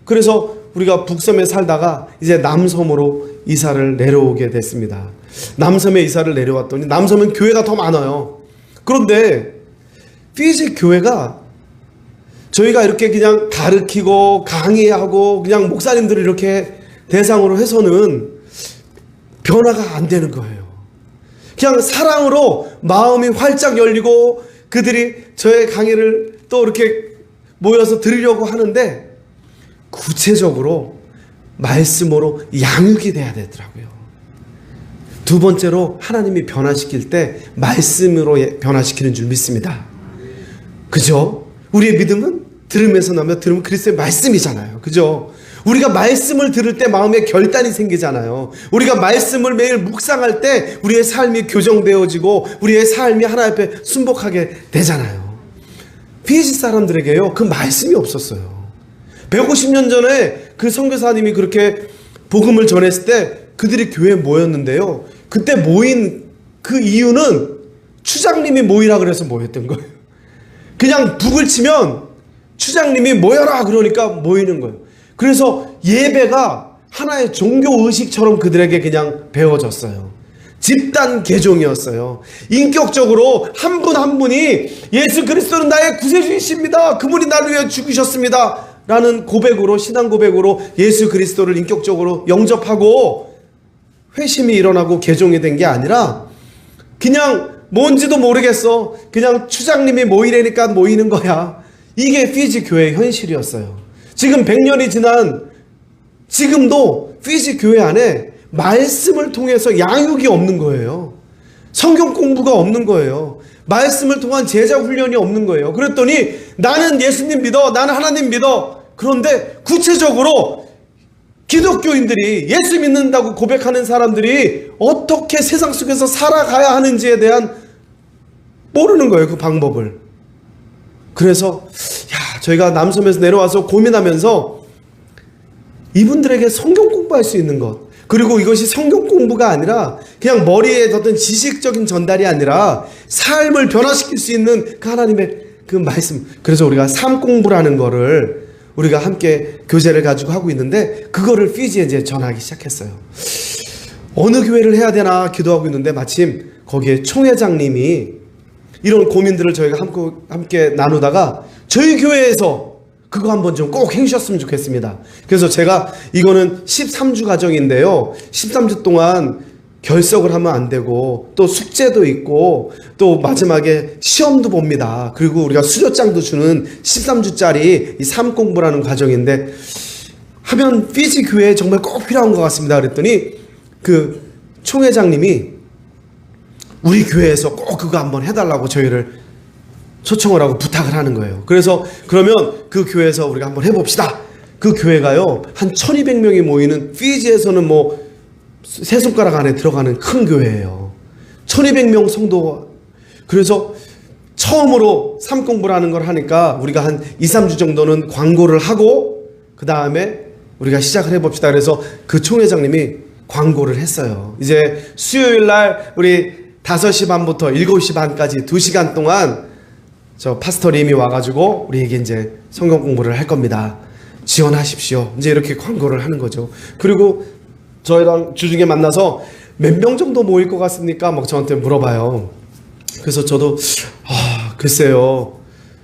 그래서 우리가 북섬에 살다가 이제 남섬으로 이사를 내려오게 됐습니다. 남섬에 이사를 내려왔더니 남섬은 교회가 더 많아요. 그런데 피지 교회가 저희가 이렇게 그냥 가르치고 강의하고 그냥 목사님들을 이렇게 대상으로 해서는 변화가 안 되는 거예요. 그냥 사랑으로 마음이 활짝 열리고 그들이 저의 강의를 또 이렇게 모여서 들으려고 하는데 구체적으로 말씀으로 양육이 돼야 되더라고요. 두 번째로 하나님이 변화시킬 때 말씀으로 변화시키는 줄 믿습니다. 그죠? 우리의 믿음은 들음에서 나며 들으면 그리스도의 말씀이잖아요. 그죠? 우리가 말씀을 들을 때 마음에 결단이 생기잖아요. 우리가 말씀을 매일 묵상할 때 우리의 삶이 교정되어지고 우리의 삶이 하나님 앞에 순복하게 되잖아요. 피지 사람들에게요, 그 말씀이 없었어요. 150년 전에 그 선교사님이 그렇게 복음을 전했을 때 그들이 교회에 모였는데요. 그때 모인 그 이유는 추장님이 모이라 그래서 모였던 거예요. 그냥 북을 치면 추장님이 모여라 그러니까 모이는 거예요. 그래서 예배가 하나의 종교 의식처럼 그들에게 그냥 배워졌어요. 집단 개종이었어요. 인격적으로 한 분 한 분이 예수 그리스도는 나의 구세주이십니다. 그분이 나를 위해 죽으셨습니다. 라는 고백으로, 신앙 고백으로 예수 그리스도를 인격적으로 영접하고 회심이 일어나고 개종이 된 게 아니라 그냥 뭔지도 모르겠어. 그냥 추장님이 모이라니까 모이는 거야. 이게 피지 교회의 현실이었어요. 지금 100년이 지난 지금도 피지 교회 안에 말씀을 통해서 양육이 없는 거예요. 성경 공부가 없는 거예요. 말씀을 통한 제자 훈련이 없는 거예요. 그랬더니 나는 예수님 믿어, 나는 하나님 믿어. 그런데 구체적으로 기독교인들이 예수 믿는다고 고백하는 사람들이 어떻게 세상 속에서 살아가야 하는지에 대한 모르는 거예요. 그 방법을. 그래서 저희가 남섬에서 내려와서 고민하면서 이분들에게 성경 공부할 수 있는 것, 그리고 이것이 성경 공부가 아니라 그냥 머리에 뒀던 지식적인 전달이 아니라 삶을 변화시킬 수 있는 그 하나님의 그 말씀. 그래서 우리가 삶 공부라는 거를 우리가 함께 교재를 가지고 하고 있는데 그거를 피지에 이제 전하기 시작했어요. 어느 교회를 해야 되나 기도하고 있는데 마침 거기에 총회장님이 이런 고민들을 저희가 함께 나누다가 저희 교회에서 그거 한번 좀 꼭 해주셨으면 좋겠습니다. 그래서 제가 이거는 13주 과정인데요. 13주 동안 결석을 하면 안 되고 또 숙제도 있고 또 마지막에 시험도 봅니다. 그리고 우리가 수료장도 주는 13주짜리 이 삶 공부라는 과정인데 하면 피지 교회에 정말 꼭 필요한 것 같습니다. 그랬더니 그 총회장님이 우리 교회에서 꼭 그거 한번 해달라고 저희를 초청을 하고 부탁을 하는 거예요. 그래서 그러면 그 교회에서 우리가 한번 해봅시다. 그 교회가요 한 1200명이 모이는 피지에서는 뭐 세 손가락 안에 들어가는 큰 교회예요. 1200명 성도. 그래서 처음으로 삶 공부를 하는 걸 하니까 우리가 한 2-3주 정도는 광고를 하고 그 다음에 우리가 시작을 해봅시다. 그래서 그 총회장님이 광고를 했어요. 이제 수요일 날 우리 5시 반부터 7시 반까지 2시간 동안 저 파스터님이 와가지고 우리에게 이제 성경 공부를 할 겁니다. 지원하십시오. 이제 이렇게 광고를 하는 거죠. 그리고 저희랑 주중에 만나서 몇 명 정도 모일 것 같습니까? 막 저한테 물어봐요. 그래서 저도 글쎄요.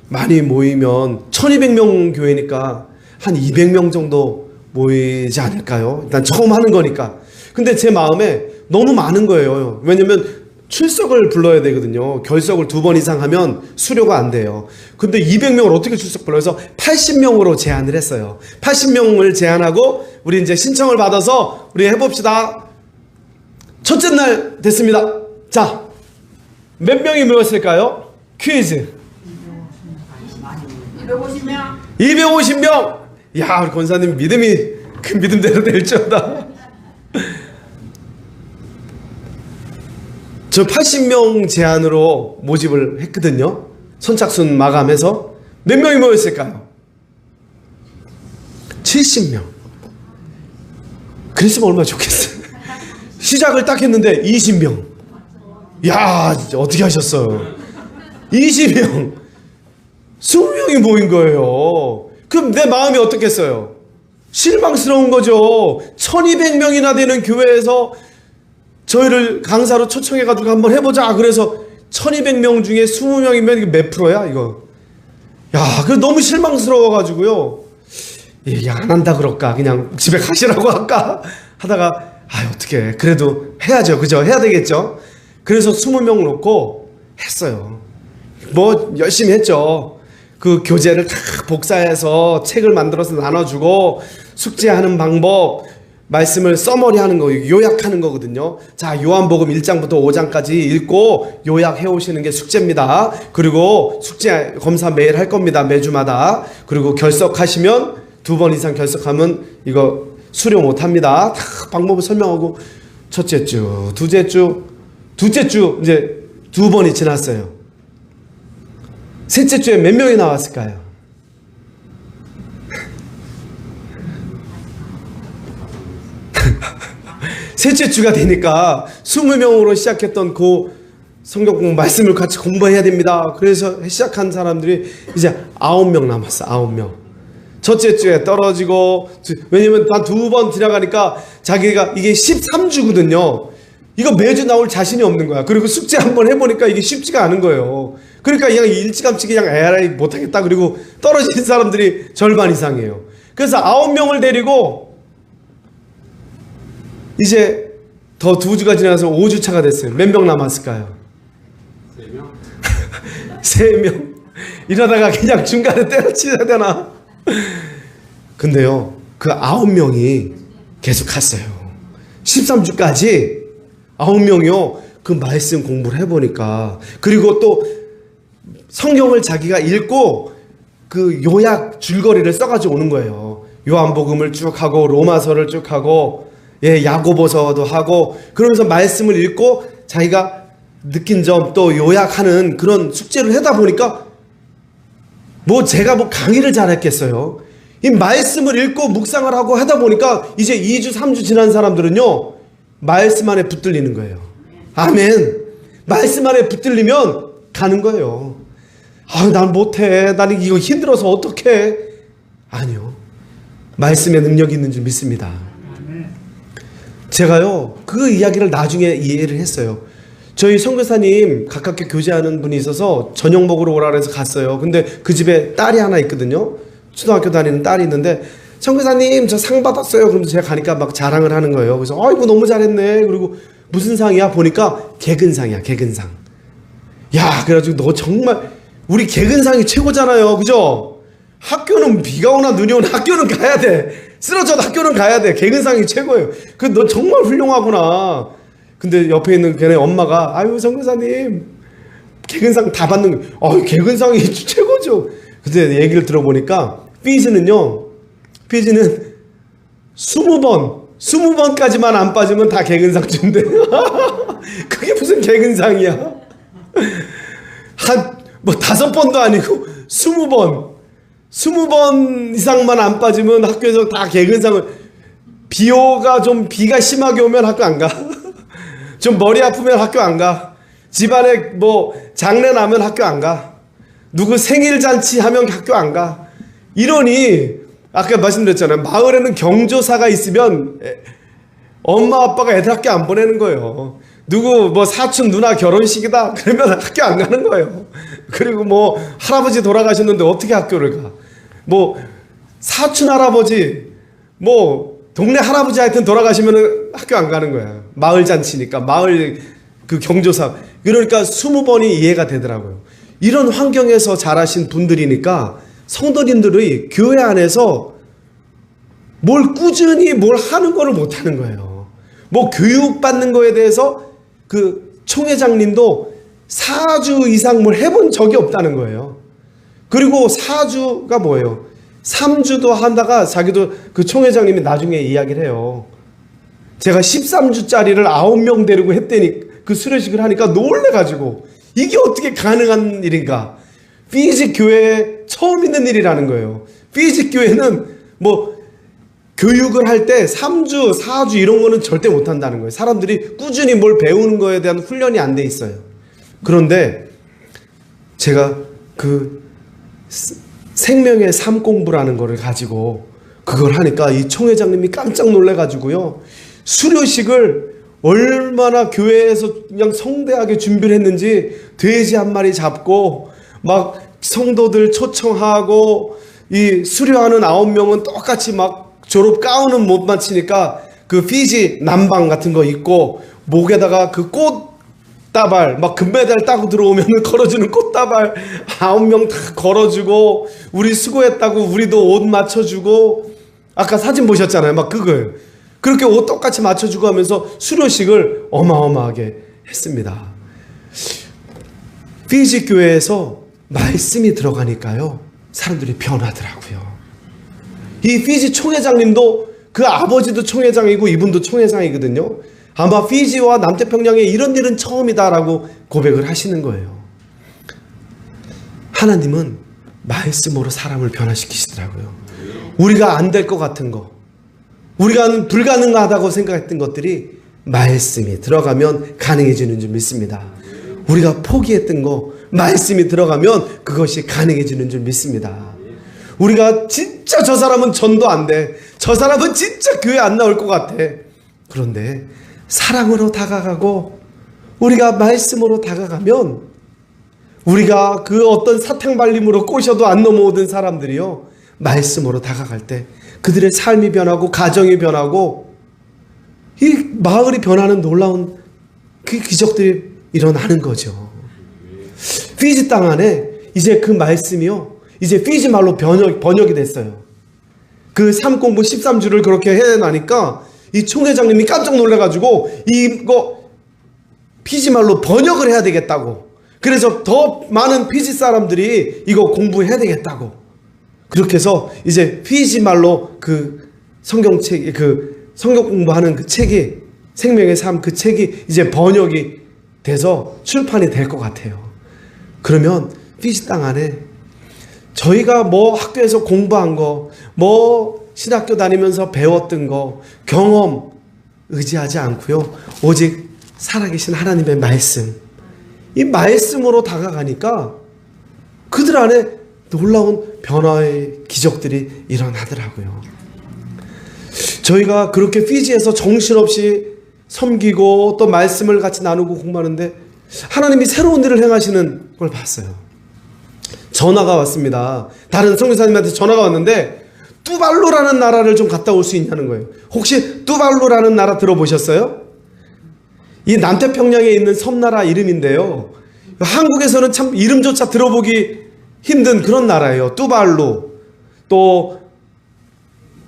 많이 모이면 1200명 교회니까 한 200명 정도 모이지 않을까요? 일단 처음 하는 거니까. 근데 제 마음에 너무 많은 거예요. 왜냐면 출석을 불러야 되거든요. 결석을 2번 이상 하면 수료가 안 돼요. 근데 200명을 어떻게 출석 불러서 80명으로 제안을 했어요. 80명을 제안하고 우리 이제 신청을 받아서 우리 해봅시다. 첫째 날 됐습니다. 자, 몇 명이 모였을까요? 퀴즈. 250명. 250명. 야, 우리 권사님 믿음이 그 믿음대로 될 줄알아. 저 80명 제안으로 모집을 했거든요. 선착순 마감해서. 몇 명이 모였을까요? 70명. 그랬으면 얼마나 좋겠어요. 시작을 딱 했는데 20명. 야, 어떻게 하셨어요? 20명. 20명이 모인 거예요. 그럼 내 마음이 어떻겠어요? 실망스러운 거죠. 1200명이나 되는 교회에서 저희를 강사로 초청해가지고 한번 해보자. 그래서 1200명 중에 20명이면 이게 몇 프로야 이거? 야, 그 너무 실망스러워가지고요. 얘기 안 한다 그럴까? 그냥 집에 가시라고 할까? 하다가 어떻게 그래도 해야죠. 그죠? 해야 되겠죠? 그래서 20명 놓고 했어요. 뭐 열심히 했죠. 그 교재를 다 복사해서 책을 만들어서 나눠주고 숙제하는 방법, 말씀을 써머리하는 거, 요약하는 거거든요. 자, 요한복음 1장부터 5장까지 읽고 요약해 오시는 게 숙제입니다. 그리고 숙제 검사 매일 할 겁니다. 매주마다. 그리고 결석하시면 2번 이상 결석하면 이거 수료 못 합니다. 다 방법을 설명하고 첫째 주, 둘째 주 이제 2번이 지났어요. 셋째 주에 몇 명이 나왔을까요? 셋째 주가 되니까 20명으로 시작했던 그 성경 공부 말씀을 같이 공부해야 됩니다. 그래서 시작한 사람들이 이제 9명 남았어. 9명. 첫째 주에 떨어지고, 왜냐면 한 2번 지나가니까 자기가 이게 13주거든요. 이거 매주 나올 자신이 없는 거야. 그리고 숙제 한번 해보니까 이게 쉽지가 않은 거예요. 그러니까 그냥 일찌감치 그냥 에라이 못하겠다. 그리고 떨어진 사람들이 절반 이상이에요. 그래서 9명을 데리고 이제 더 2주가 지나서 5주차가 됐어요. 몇 명 남았을까요? 3명? 3명. 이러다가 그냥 중간에 때려치셔야 되나? 근데요, 그 9명이 계속 갔어요. 13주까지 9명이요, 그 말씀 공부를 해보니까, 그리고 또 성경을 자기가 읽고 그 요약 줄거리를 써가지고 오는 거예요. 요한복음을 쭉 하고, 로마서를 쭉 하고, 야고보서도 하고, 그러면서 말씀을 읽고 자기가 느낀 점 또 요약하는 그런 숙제를 하다 보니까 뭐 제가 뭐 강의를 잘했겠어요. 이 말씀을 읽고 묵상을 하고 하다 보니까 이제 2주 3주 지난 사람들은요, 말씀 안에 붙들리는 거예요. 아멘. 말씀 안에 붙들리면 가는 거예요. 난 못해. 나는 이거 힘들어서 어떡해. 아니요. 말씀에 능력이 있는 줄 믿습니다. 제가요, 그 이야기를 나중에 이해를 했어요. 저희 선교사님 가깝게 교제하는 분이 있어서 저녁 먹으러 오라 그래서 갔어요. 근데 그 집에 딸이 하나 있거든요. 초등학교 다니는 딸이 있는데, 선교사님 저 상 받았어요. 그러면서 제가 가니까 막 자랑을 하는 거예요. 그래서 아이고 너무 잘했네. 그리고 무슨 상이야? 보니까 개근상이야. 개근상. 야, 그래가지고 너 정말 우리 개근상이 최고잖아요. 그죠? 학교는 비가 오나 눈이 오나 학교는 가야 돼. 쓰러져도 학교는 가야 돼. 개근상이 최고예요. 그 너 정말 훌륭하구나. 근데 옆에 있는 걔네 엄마가 아유 선교사님 개근상 다 받는 거. 개근상이 최고죠. 근데 얘기를 들어보니까 피즈는 20번까지만 안 빠지면 다 개근상 준대. 그게 무슨 개근상이야? 뭐 5번도 아니고 20번 이상만 안 빠지면 학교에서 다 개근상을. 비가 심하게 오면 학교 안 가. 좀 머리 아프면 학교 안 가. 집안에 뭐 장례 나면 학교 안 가. 누구 생일 잔치 하면 학교 안 가. 이러니 아까 말씀드렸잖아요. 마을에는 경조사가 있으면 엄마 아빠가 애들 학교 안 보내는 거예요. 누구 뭐 사촌 누나 결혼식이다 그러면 학교 안 가는 거예요. 그리고 뭐 할아버지 돌아가셨는데 어떻게 학교를 가. 뭐 사촌 할아버지 뭐 동네 할아버지 하여튼 돌아가시면은 학교 안 가는 거야. 마을 잔치니까 마을 그 경조사. 그러니까 20번이 이해가 되더라고요. 이런 환경에서 자라신 분들이니까 성도님들의 교회 안에서 뭘 꾸준히 뭘 하는 거를 못 하는 거예요. 뭐 교육받는 거에 대해서 그 총회장님도 4주 이상 뭘 해본 적이 없다는 거예요. 그리고 4주가 뭐예요? 3주도 한다가 자기도 그 총회장님이 나중에 이야기를 해요. 제가 13주짜리를 9명 데리고 했더니 그 수료식을 하니까 놀래가지고 이게 어떻게 가능한 일인가. 피지 교회에 처음 있는 일이라는 거예요. 피지 교회는 뭐 교육을 할 때 3주, 4주 이런 거는 절대 못 한다는 거예요. 사람들이 꾸준히 뭘 배우는 거에 대한 훈련이 안 돼 있어요. 그런데 제가 그 생명의 삶 공부라는 거를 가지고 그걸 하니까 이 총회장님이 깜짝 놀래가지고요. 수료식을 얼마나 교회에서 그냥 성대하게 준비를 했는지 돼지 한 마리 잡고 막 성도들 초청하고 이 수료하는 9명은 똑같이 막 졸업 가운은 못 맞추니까 그 피지 남방 같은 거 입고 목에다가 그 꽃 꽃다발 막 금메달 따고 들어오면 걸어주는 꽃다발 9명 다 걸어주고 우리 수고했다고 우리도 옷 맞춰주고 아까 사진 보셨잖아요. 막 그걸 그렇게 옷 똑같이 맞춰주고 하면서 수료식을 어마어마하게 했습니다. 피지 교회에서 말씀이 들어가니까요 사람들이 변하더라고요. 이 피지 총회장님도 그 아버지도 총회장이고 이분도 총회장이거든요. 아마 피지와 남태평양에 이런 일은 처음이다라고 고백을 하시는 거예요. 하나님은 말씀으로 사람을 변화시키시더라고요. 우리가 안 될 것 같은 거, 우리가 불가능하다고 생각했던 것들이 말씀이 들어가면 가능해지는 줄 믿습니다. 우리가 포기했던 거 말씀이 들어가면 그것이 가능해지는 줄 믿습니다. 우리가 진짜 저 사람은 전도 안 돼, 저 사람은 진짜 교회 안 나올 것 같아. 그런데 사랑으로 다가가고 우리가 말씀으로 다가가면 우리가 그 어떤 사탕발림으로 꼬셔도 안 넘어오던 사람들이요 말씀으로 다가갈 때 그들의 삶이 변하고 가정이 변하고 이 마을이 변하는 놀라운 그 기적들이 일어나는 거죠. 피지 땅 안에 이제 그 말씀이요 이제 피지 말로 번역이 됐어요. 그 3공부 13주를 그렇게 해나니까 이 총회장님이 깜짝 놀라가지고 이거 피지 말로 번역을 해야 되겠다고, 그래서 더 많은 피지 사람들이 이거 공부해야 되겠다고, 그렇게 해서 이제 피지 말로 그 성경책, 그 성경 공부하는 그 책이 생명의 삶 그 책이 이제 번역이 돼서 출판이 될 것 같아요. 그러면 피지 땅 안에 저희가 뭐 학교에서 공부한 거, 뭐 신학교 다니면서 배웠던 거, 경험 의지하지 않고요. 오직 살아계신 하나님의 말씀, 이 말씀으로 다가가니까 그들 안에 놀라운 변화의 기적들이 일어나더라고요. 저희가 그렇게 피지에서 정신없이 섬기고 또 말씀을 같이 나누고 공부하는데 하나님이 새로운 일을 행하시는 걸 봤어요. 전화가 왔습니다. 다른 선교사님한테 전화가 왔는데 뚜발루라는 나라를 좀 갔다 올 수 있냐는 거예요. 혹시 뚜발루라는 나라 들어보셨어요? 이 남태평양에 있는 섬나라 이름인데요. 한국에서는 참 이름조차 들어보기 힘든 그런 나라예요. 뚜발루, 또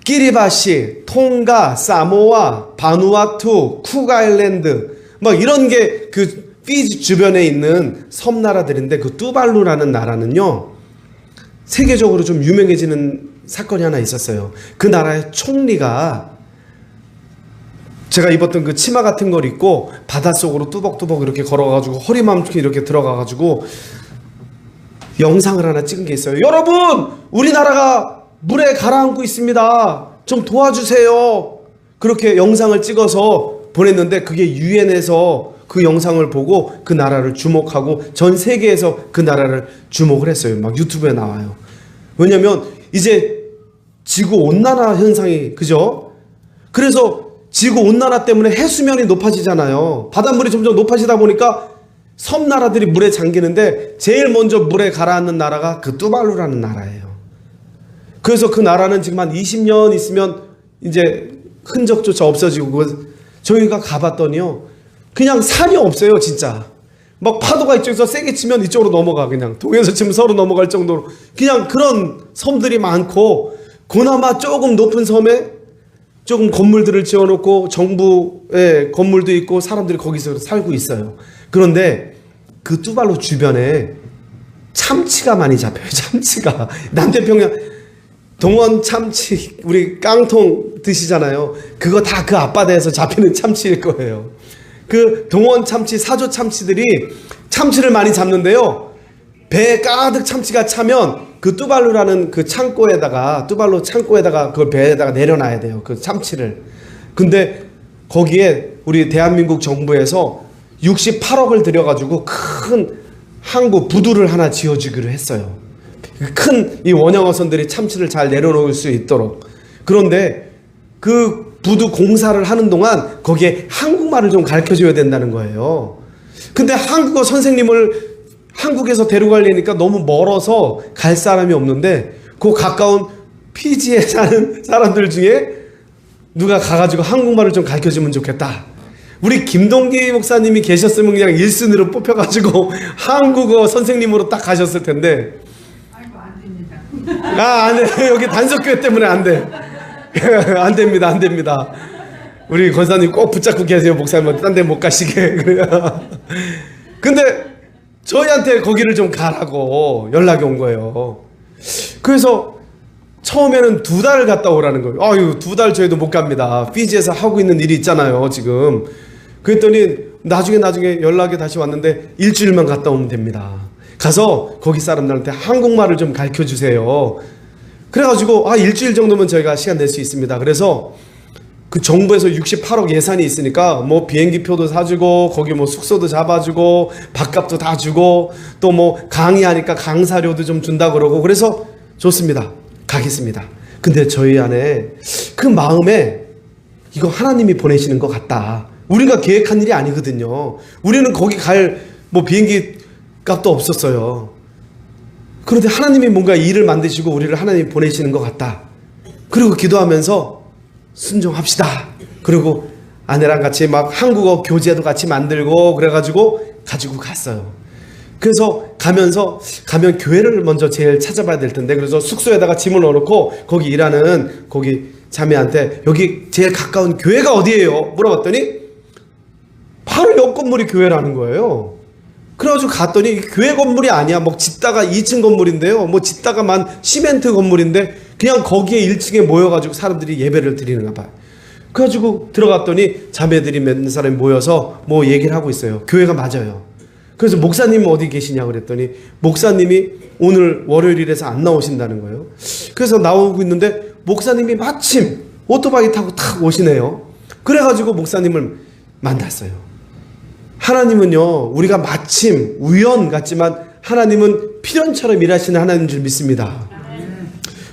키리바시, 통가, 사모아, 바누아투, 쿡아일랜드 막 이런 게 그 피지 주변에 있는 섬나라들인데 그 뚜발루라는 나라는요 세계적으로 좀 유명해지는 사건이 하나 있었어요. 그 나라의 총리가 제가 입었던 그 치마 같은 걸 입고 바닷속으로 뚜벅뚜벅 이렇게 걸어가지고 허리만큼 이렇게 들어가가지고 영상을 하나 찍은 게 있어요. 여러분, 우리나라가 물에 가라앉고 있습니다. 좀 도와주세요. 그렇게 영상을 찍어서 보냈는데 그게 유엔에서 그 영상을 보고 그 나라를 주목하고 전 세계에서 그 나라를 주목을 했어요. 막 유튜브에 나와요. 왜냐면 이제 지구온난화 현상이, 그죠? 그래서 지구온난화 때문에 해수면이 높아지잖아요. 바닷물이 점점 높아지다 보니까 섬나라들이 물에 잠기는데 제일 먼저 물에 가라앉는 나라가 그 뚜발루라는 나라예요. 그래서 그 나라는 지금 한 20년 있으면 이제 흔적조차 없어지고, 저희가 가봤더니요 그냥 산이 없어요. 진짜 막 파도가 이쪽에서 세게 치면 이쪽으로 넘어가, 그냥 동에서 치면 서로 넘어갈 정도로 그냥 그런 섬들이 많고, 그나마 조금 높은 섬에 조금 건물들을 지어놓고 정부의 건물도 있고 사람들이 거기서 살고 있어요. 그런데 그 뚜발루 주변에 참치가 많이 잡혀요. 참치가 남태평양 동원 참치, 우리 깡통 드시잖아요. 그거 다 그 앞바다에서 잡히는 참치일 거예요. 그 동원 참치, 사조 참치들이 참치를 많이 잡는데요, 배에 가득 참치가 차면 그 뚜발루라는 그 창고에다가, 뚜발루 창고에다가 그걸 배에다가 내려놔야 돼요, 그 참치를. 근데 거기에 우리 대한민국 정부에서 68억을 들여가지고 큰 항구 부두를 하나 지어주기로 했어요. 큰 이 원양어선들이 참치를 잘 내려놓을 수 있도록. 그런데 그 부두 공사를 하는 동안 거기에 한국말을 좀 가르쳐줘야 된다는 거예요. 근데 한국어 선생님을 한국에서 데려가려니까 너무 멀어서 갈 사람이 없는데, 그 가까운 피지에 사는 사람들 중에 누가 가가지고 한국말을 좀 가르쳐주면 좋겠다. 우리 김동기 목사님이 계셨으면 그냥 1순위로 뽑혀가지고 한국어 선생님으로 딱 가셨을 텐데. 아이고 안 됩니다. 안 돼. 여기 단속교회 때문에 안 돼. 안 됩니다. 안 됩니다. 우리 권사님 꼭 붙잡고 계세요. 목사님 딴 데 못 가시게. 근데 저희한테 거기를 좀 가라고 연락이 온 거예요. 그래서 처음에는 2달 갔다 오라는 거예요. 아유 2달 저희도 못 갑니다. 피지에서 하고 있는 일이 있잖아요 지금. 그랬더니 나중에 연락이 다시 왔는데 일주일만 갔다 오면 됩니다. 가서 거기 사람들한테 한국말을 좀 가르쳐 주세요. 그래가지고 일주일 정도면 저희가 시간 낼 수 있습니다. 그래서 그 정부에서 68억 예산이 있으니까 뭐 비행기표도 사주고 거기 뭐 숙소도 잡아주고 밥값도 다 주고 또 뭐 강의하니까 강사료도 좀 준다 그러고 그래서 좋습니다. 가겠습니다. 근데 저희 안에 그 마음에 이거 하나님이 보내시는 것 같다. 우리가 계획한 일이 아니거든요. 우리는 거기 갈 뭐 비행기 값도 없었어요. 그런데 하나님이 뭔가 일을 만드시고 우리를 하나님이 보내시는 것 같다. 그리고 기도하면서 순종합시다. 그리고 아내랑 같이 막 한국어 교재도 같이 만들고 그래가지고 가지고 갔어요. 그래서 가면 교회를 먼저 제일 찾아봐야 될 텐데 그래서 숙소에다가 짐을 넣어놓고 거기 일하는 거기 자매한테 여기 제일 가까운 교회가 어디예요? 물어봤더니 바로 옆 건물이 교회라는 거예요. 그래가지고 갔더니 교회 건물이 아니야. 뭐 짓다가 2층 건물인데요. 뭐 짓다가만 시멘트 건물인데 그냥 거기에 1층에 모여가지고 사람들이 예배를 드리는가 봐요. 그래가지고 들어갔더니 자매들이 몇 사람이 모여서 뭐 얘기를 하고 있어요. 교회가 맞아요. 그래서 목사님 어디 계시냐 그랬더니 목사님이 오늘 월요일이라서 안 나오신다는 거예요. 그래서 나오고 있는데 목사님이 마침 오토바이 타고 탁 오시네요. 그래가지고 목사님을 만났어요. 하나님은요 우리가 마침 우연 같지만 하나님은 필연처럼 일하시는 하나님인 줄 믿습니다.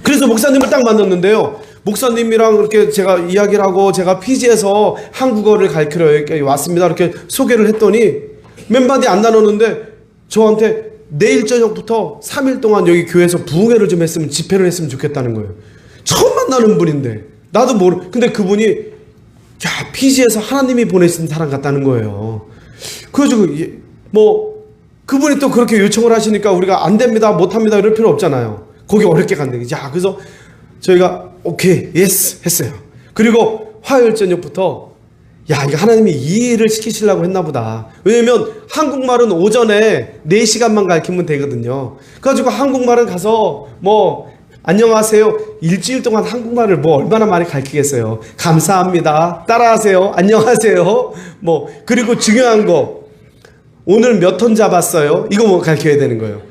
그래서 목사님을 딱 만났는데요. 목사님이랑 이렇게 제가 이야기를 하고 제가 피지에서 한국어를 가르치러 이렇게 왔습니다. 이렇게 소개를 했더니 몇 마디 안 나눴는데 저한테 내일 저녁부터 3일 동안 여기 교회에서 부흥회를 좀 했으면 집회를 했으면 좋겠다는 거예요. 처음 만나는 분인데 나도 모르. 근데 그분이 피지에서 하나님이 보내신 사람 같다는 거예요. 그래가지고 뭐 그분이 또 그렇게 요청을 하시니까 우리가 안 됩니다 못합니다 이럴 필요 없잖아요. 거기 어렵게 간대. 그래서 저희가 오케이 예스 했어요. 그리고 화요일 저녁부터 이거 하나님이 이 일을 시키시려고 했나 보다. 왜냐면 한국말은 오전에 4시간만 가르치면 되거든요. 그래가지고 한국말은 가서 뭐 안녕하세요 일주일 동안 한국말을 뭐 얼마나 많이 가르치겠어요. 감사합니다 따라하세요 안녕하세요 뭐 그리고 중요한 거 오늘 몇 톤 잡았어요 이거 뭐 가르쳐야 되는 거예요.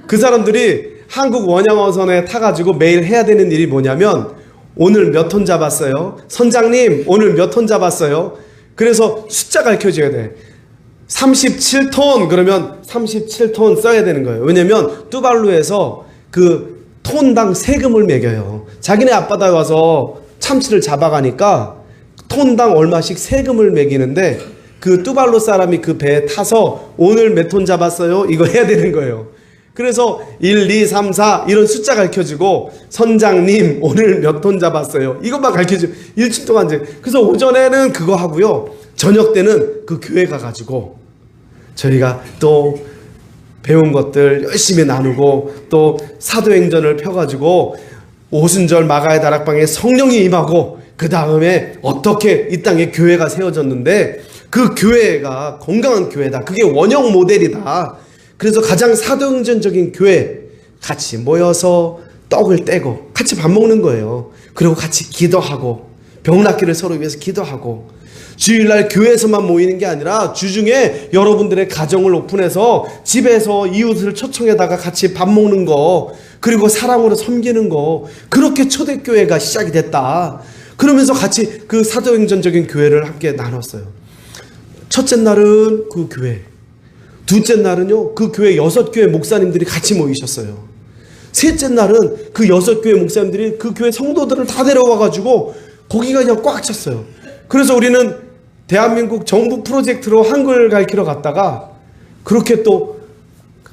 그 사람들이 한국 원양어선에 타가지고 매일 해야 되는 일이 뭐냐면 오늘 몇 톤 잡았어요 선장님 오늘 몇 톤 잡았어요. 그래서 숫자 가르쳐줘야 돼. 37톤 그러면 37톤 써야 되는 거예요. 왜냐면 뚜발루에서 그 톤당 세금을 매겨요. 자기네 앞바다에 와서 참치를 잡아가니까 톤당 얼마씩 세금을 매기는데 그 뚜발루 사람이 그 배에 타서 오늘 몇 톤 잡았어요 이거 해야 되는 거예요. 그래서 1, 2, 3, 4 이런 숫자 가르쳐주고 선장님 오늘 몇 톤 잡았어요 이것만 가르쳐주고 일주일 동안 이제 그래서 오전에는 그거 하고요. 저녁 때는 그 교회 가가지고 저희가 또 배운 것들 열심히 나누고 또 사도행전을 펴가지고 오순절 마가의 다락방에 성령이 임하고 그 다음에 어떻게 이 땅에 교회가 세워졌는데 그 교회가 건강한 교회다. 그게 원형 모델이다. 그래서 가장 사도행전적인 교회 같이 모여서 떡을 떼고 같이 밥 먹는 거예요. 그리고 같이 기도하고 병 낫기를 서로 위해서 기도하고 주일날 교회에서만 모이는 게 아니라 주중에 여러분들의 가정을 오픈해서 집에서 이웃을 초청해다가 같이 밥 먹는 거 그리고 사랑으로 섬기는 거 그렇게 초대교회가 시작이 됐다. 그러면서 같이 그 사도행전적인 교회를 함께 나눴어요. 첫째 날은 그 교회, 둘째 날은요 그 교회 6교회 목사님들이 같이 모이셨어요. 셋째 날은 그 6교회 목사님들이 그 교회 성도들을 다 데려와가지고 거기가 그냥 꽉 찼어요. 그래서 우리는 대한민국 정부 프로젝트로 한글 가르치러 갔다가 그렇게 또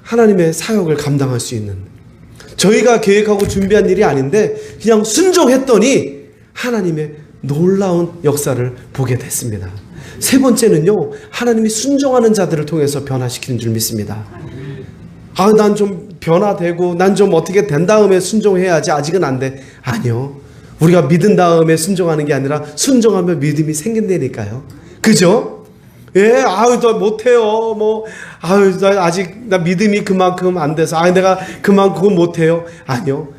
하나님의 사역을 감당할 수 있는 저희가 계획하고 준비한 일이 아닌데 그냥 순종했더니 하나님의 놀라운 역사를 보게 됐습니다. 세 번째는요, 하나님이 순종하는 자들을 통해서 변화시키는 줄 믿습니다. 난 좀 변화되고 난 좀 어떻게 된 다음에 순종해야지, 아직은 안 돼. 아니요, 우리가 믿은 다음에 순종하는 게 아니라 순종하면 믿음이 생긴다니까요. 그죠? 예, 나 못해요. 나 아직 믿음이 그만큼 안 돼서, 내가 그만큼 못해요. 아니요.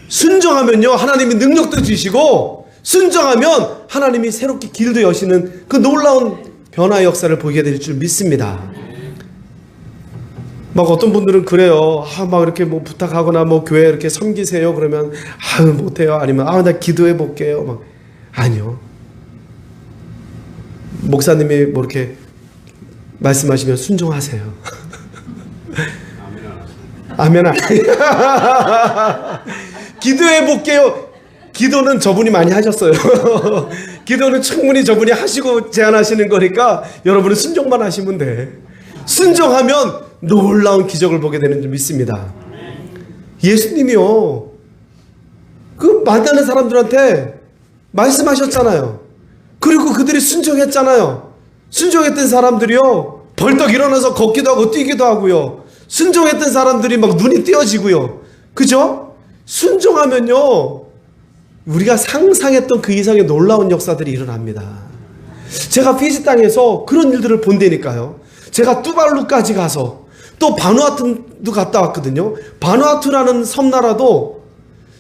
순종하면요, 하나님이 능력도 주시고, 순종하면 하나님이 새롭게 길도 여시는 그 놀라운 변화 역사를 보게 될 줄 믿습니다. 어떤 분들은 그래요. 이렇게 부탁하거나 교회 이렇게 섬기세요. 그러면, 못해요. 아니면, 나 기도해 볼게요. 아니요. 목사님이 이렇게 말씀하시면 순종하세요. 아멘. 기도해 볼게요. 기도는 저분이 많이 하셨어요. 기도는 충분히 저분이 하시고 제안하시는 거니까 여러분은 순종만 하시면 돼. 순종하면 놀라운 기적을 보게 되는 줄 믿습니다. 예수님이요, 만나는 사람들한테 말씀하셨잖아요. 그리고 그들이 순종했잖아요. 순종했던 사람들이요, 벌떡 일어나서 걷기도 하고 뛰기도 하고요. 순종했던 사람들이 눈이 띄어지고요. 그죠? 순종하면요, 우리가 상상했던 그 이상의 놀라운 역사들이 일어납니다. 제가 피지 땅에서 그런 일들을 본다니까요. 제가 뚜발루까지 가서 또 바누아투도 갔다 왔거든요. 바누아투라는 섬나라도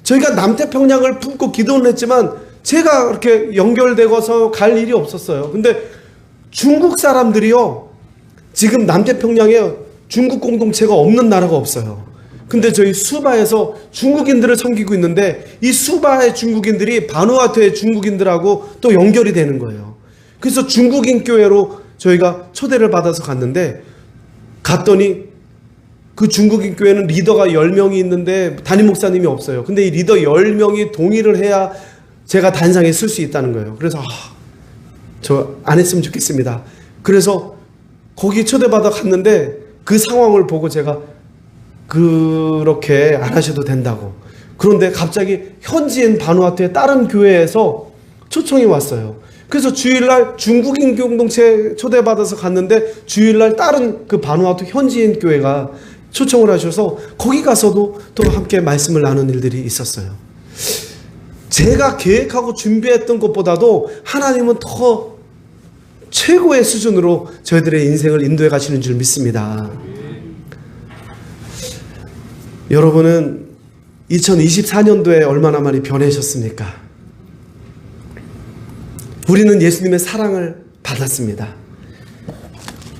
저희가 남태평양을 품고 기도는 했지만 제가 그렇게 연결되고서 갈 일이 없었어요. 근데 중국 사람들이요, 지금 남태평양에 중국 공동체가 없는 나라가 없어요. 근데 저희 수바에서 중국인들을 섬기고 있는데, 이 수바의 중국인들이 바누아투의 중국인들하고 또 연결이 되는 거예요. 그래서 중국인 교회로 저희가 초대를 받아서 갔더니 그 중국인 교회는 리더가 10명이 있는데 담임 목사님이 없어요. 근데 이 리더 10명이 동의를 해야 제가 단상에 쓸 수 있다는 거예요. 그래서 저 안 했으면 좋겠습니다. 그래서 거기 초대받아 갔는데 그 상황을 보고 제가 그렇게 안 하셔도 된다고. 그런데 갑자기 현지인 바누아투의 다른 교회에서 초청이 왔어요. 그래서 주일날 중국인 공동체 초대받아서 갔는데 주일날 다른 그 바누아투 현지인 교회가 초청을 하셔서 거기 가서도 또 함께 말씀을 나눈 일들이 있었어요. 제가 계획하고 준비했던 것보다도 하나님은 더 최고의 수준으로 저희들의 인생을 인도해 가시는 줄 믿습니다. 여러분은 2024년도에 얼마나 많이 변해졌습니까? 우리는 예수님의 사랑을 받았습니다.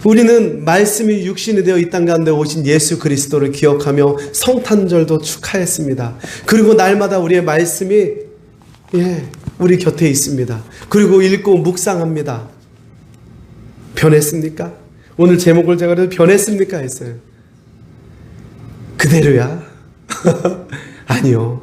우리는 말씀이 육신이 되어 이 땅 가운데 오신 예수 그리스도를 기억하며 성탄절도 축하했습니다. 그리고 날마다 우리의 말씀이 우리 곁에 있습니다. 그리고 읽고 묵상합니다. 변했습니까? 오늘 제목을 제가 그래서 변했습니까 했어요. 그대로야? 아니요.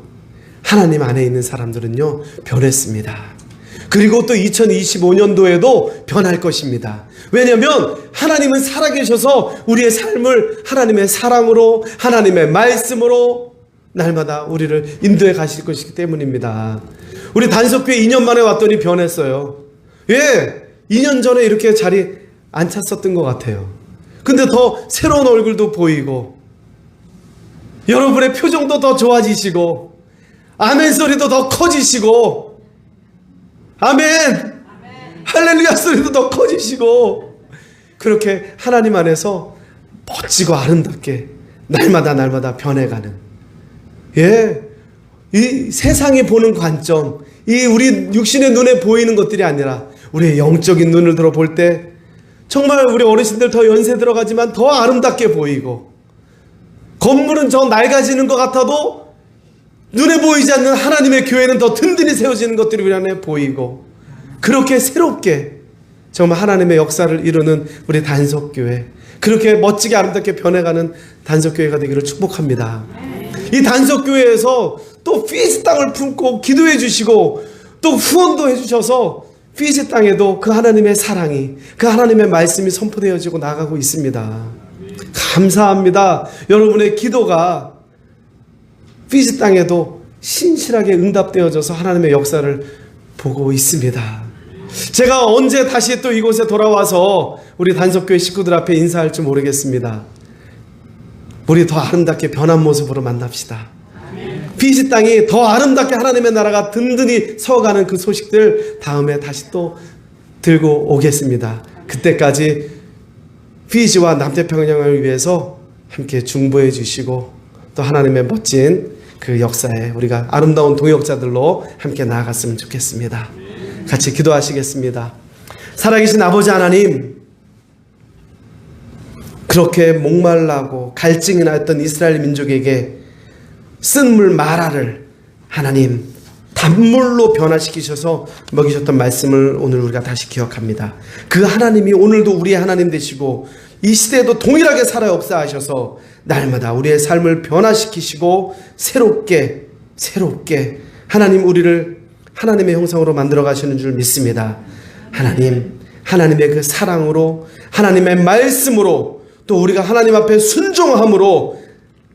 하나님 안에 있는 사람들은요, 변했습니다. 그리고 또 2025년도에도 변할 것입니다. 왜냐하면 하나님은 살아계셔서 우리의 삶을 하나님의 사랑으로, 하나님의 말씀으로 날마다 우리를 인도해 가실 것이기 때문입니다. 우리 단석교회 2년 만에 왔더니 변했어요. 2년 전에 이렇게 자리 안 찼었던 것 같아요. 근데 더 새로운 얼굴도 보이고, 여러분의 표정도 더 좋아지시고, 아멘 소리도 더 커지시고, 아멘! 할렐루야 소리도 더 커지시고, 그렇게 하나님 안에서 멋지고 아름답게 날마다 변해가는, 이 세상이 보는 관점, 이 우리 육신의 눈에 보이는 것들이 아니라 우리의 영적인 눈을 들어 볼 때 정말 우리 어르신들 더 연세 들어가지만 더 아름답게 보이고, 건물은 저 낡아지는 것 같아도 눈에 보이지 않는 하나님의 교회는 더 든든히 세워지는 것들이 우리 안에 보이고, 그렇게 새롭게 정말 하나님의 역사를 이루는 우리 단석교회, 그렇게 멋지게 아름답게 변해가는 단석교회가 되기를 축복합니다. 이 단석교회에서 또 피지 땅을 품고 기도해 주시고 또 후원도 해주셔서 피지 땅에도 그 하나님의 사랑이, 그 하나님의 말씀이 선포되어지고 나가고 있습니다. 감사합니다. 여러분의 기도가 피지 땅에도 신실하게 응답되어져서 하나님의 역사를 보고 있습니다. 제가 언제 다시 또 이곳에 돌아와서 우리 단석교회 식구들 앞에 인사할지 모르겠습니다. 우리 더 아름답게 변한 모습으로 만납시다. 피지 땅이 더 아름답게 하나님의 나라가 든든히 서가는 그 소식들 다음에 다시 또 들고 오겠습니다. 그때까지 피지와 남태평양을 위해서 함께 중보해 주시고 또 하나님의 멋진 그 역사에 우리가 아름다운 동역자들로 함께 나아갔으면 좋겠습니다. 같이 기도하시겠습니다. 살아계신 아버지 하나님, 그렇게 목말라고 갈증이 났던 이스라엘 민족에게 쓴물 마라를 하나님 단물로 변화시키셔서 먹이셨던 말씀을 오늘 우리가 다시 기억합니다. 그 하나님이 오늘도 우리의 하나님 되시고 이 시대에도 동일하게 살아 역사하셔서 날마다 우리의 삶을 변화시키시고 새롭게 하나님 우리를 하나님의 형상으로 만들어 가시는 줄 믿습니다. 하나님, 하나님의 그 사랑으로 하나님의 말씀으로 또 우리가 하나님 앞에 순종함으로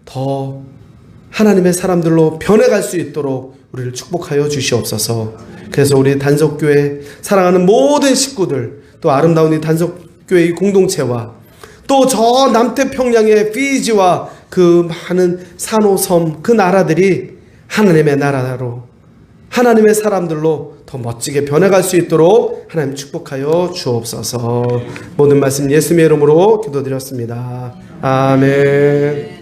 더 하나님의 사람들로 변해갈 수 있도록 우리를 축복하여 주시옵소서. 그래서 우리 단석교회 사랑하는 모든 식구들 또 아름다운 이 단석교회의 공동체와 또 저 남태평양의 피지와 그 많은 산호섬 그 나라들이 하나님의 나라로 하나님의 사람들로 더 멋지게 변해갈 수 있도록 하나님 축복하여 주옵소서. 모든 말씀 예수님의 이름으로 기도드렸습니다. 아멘.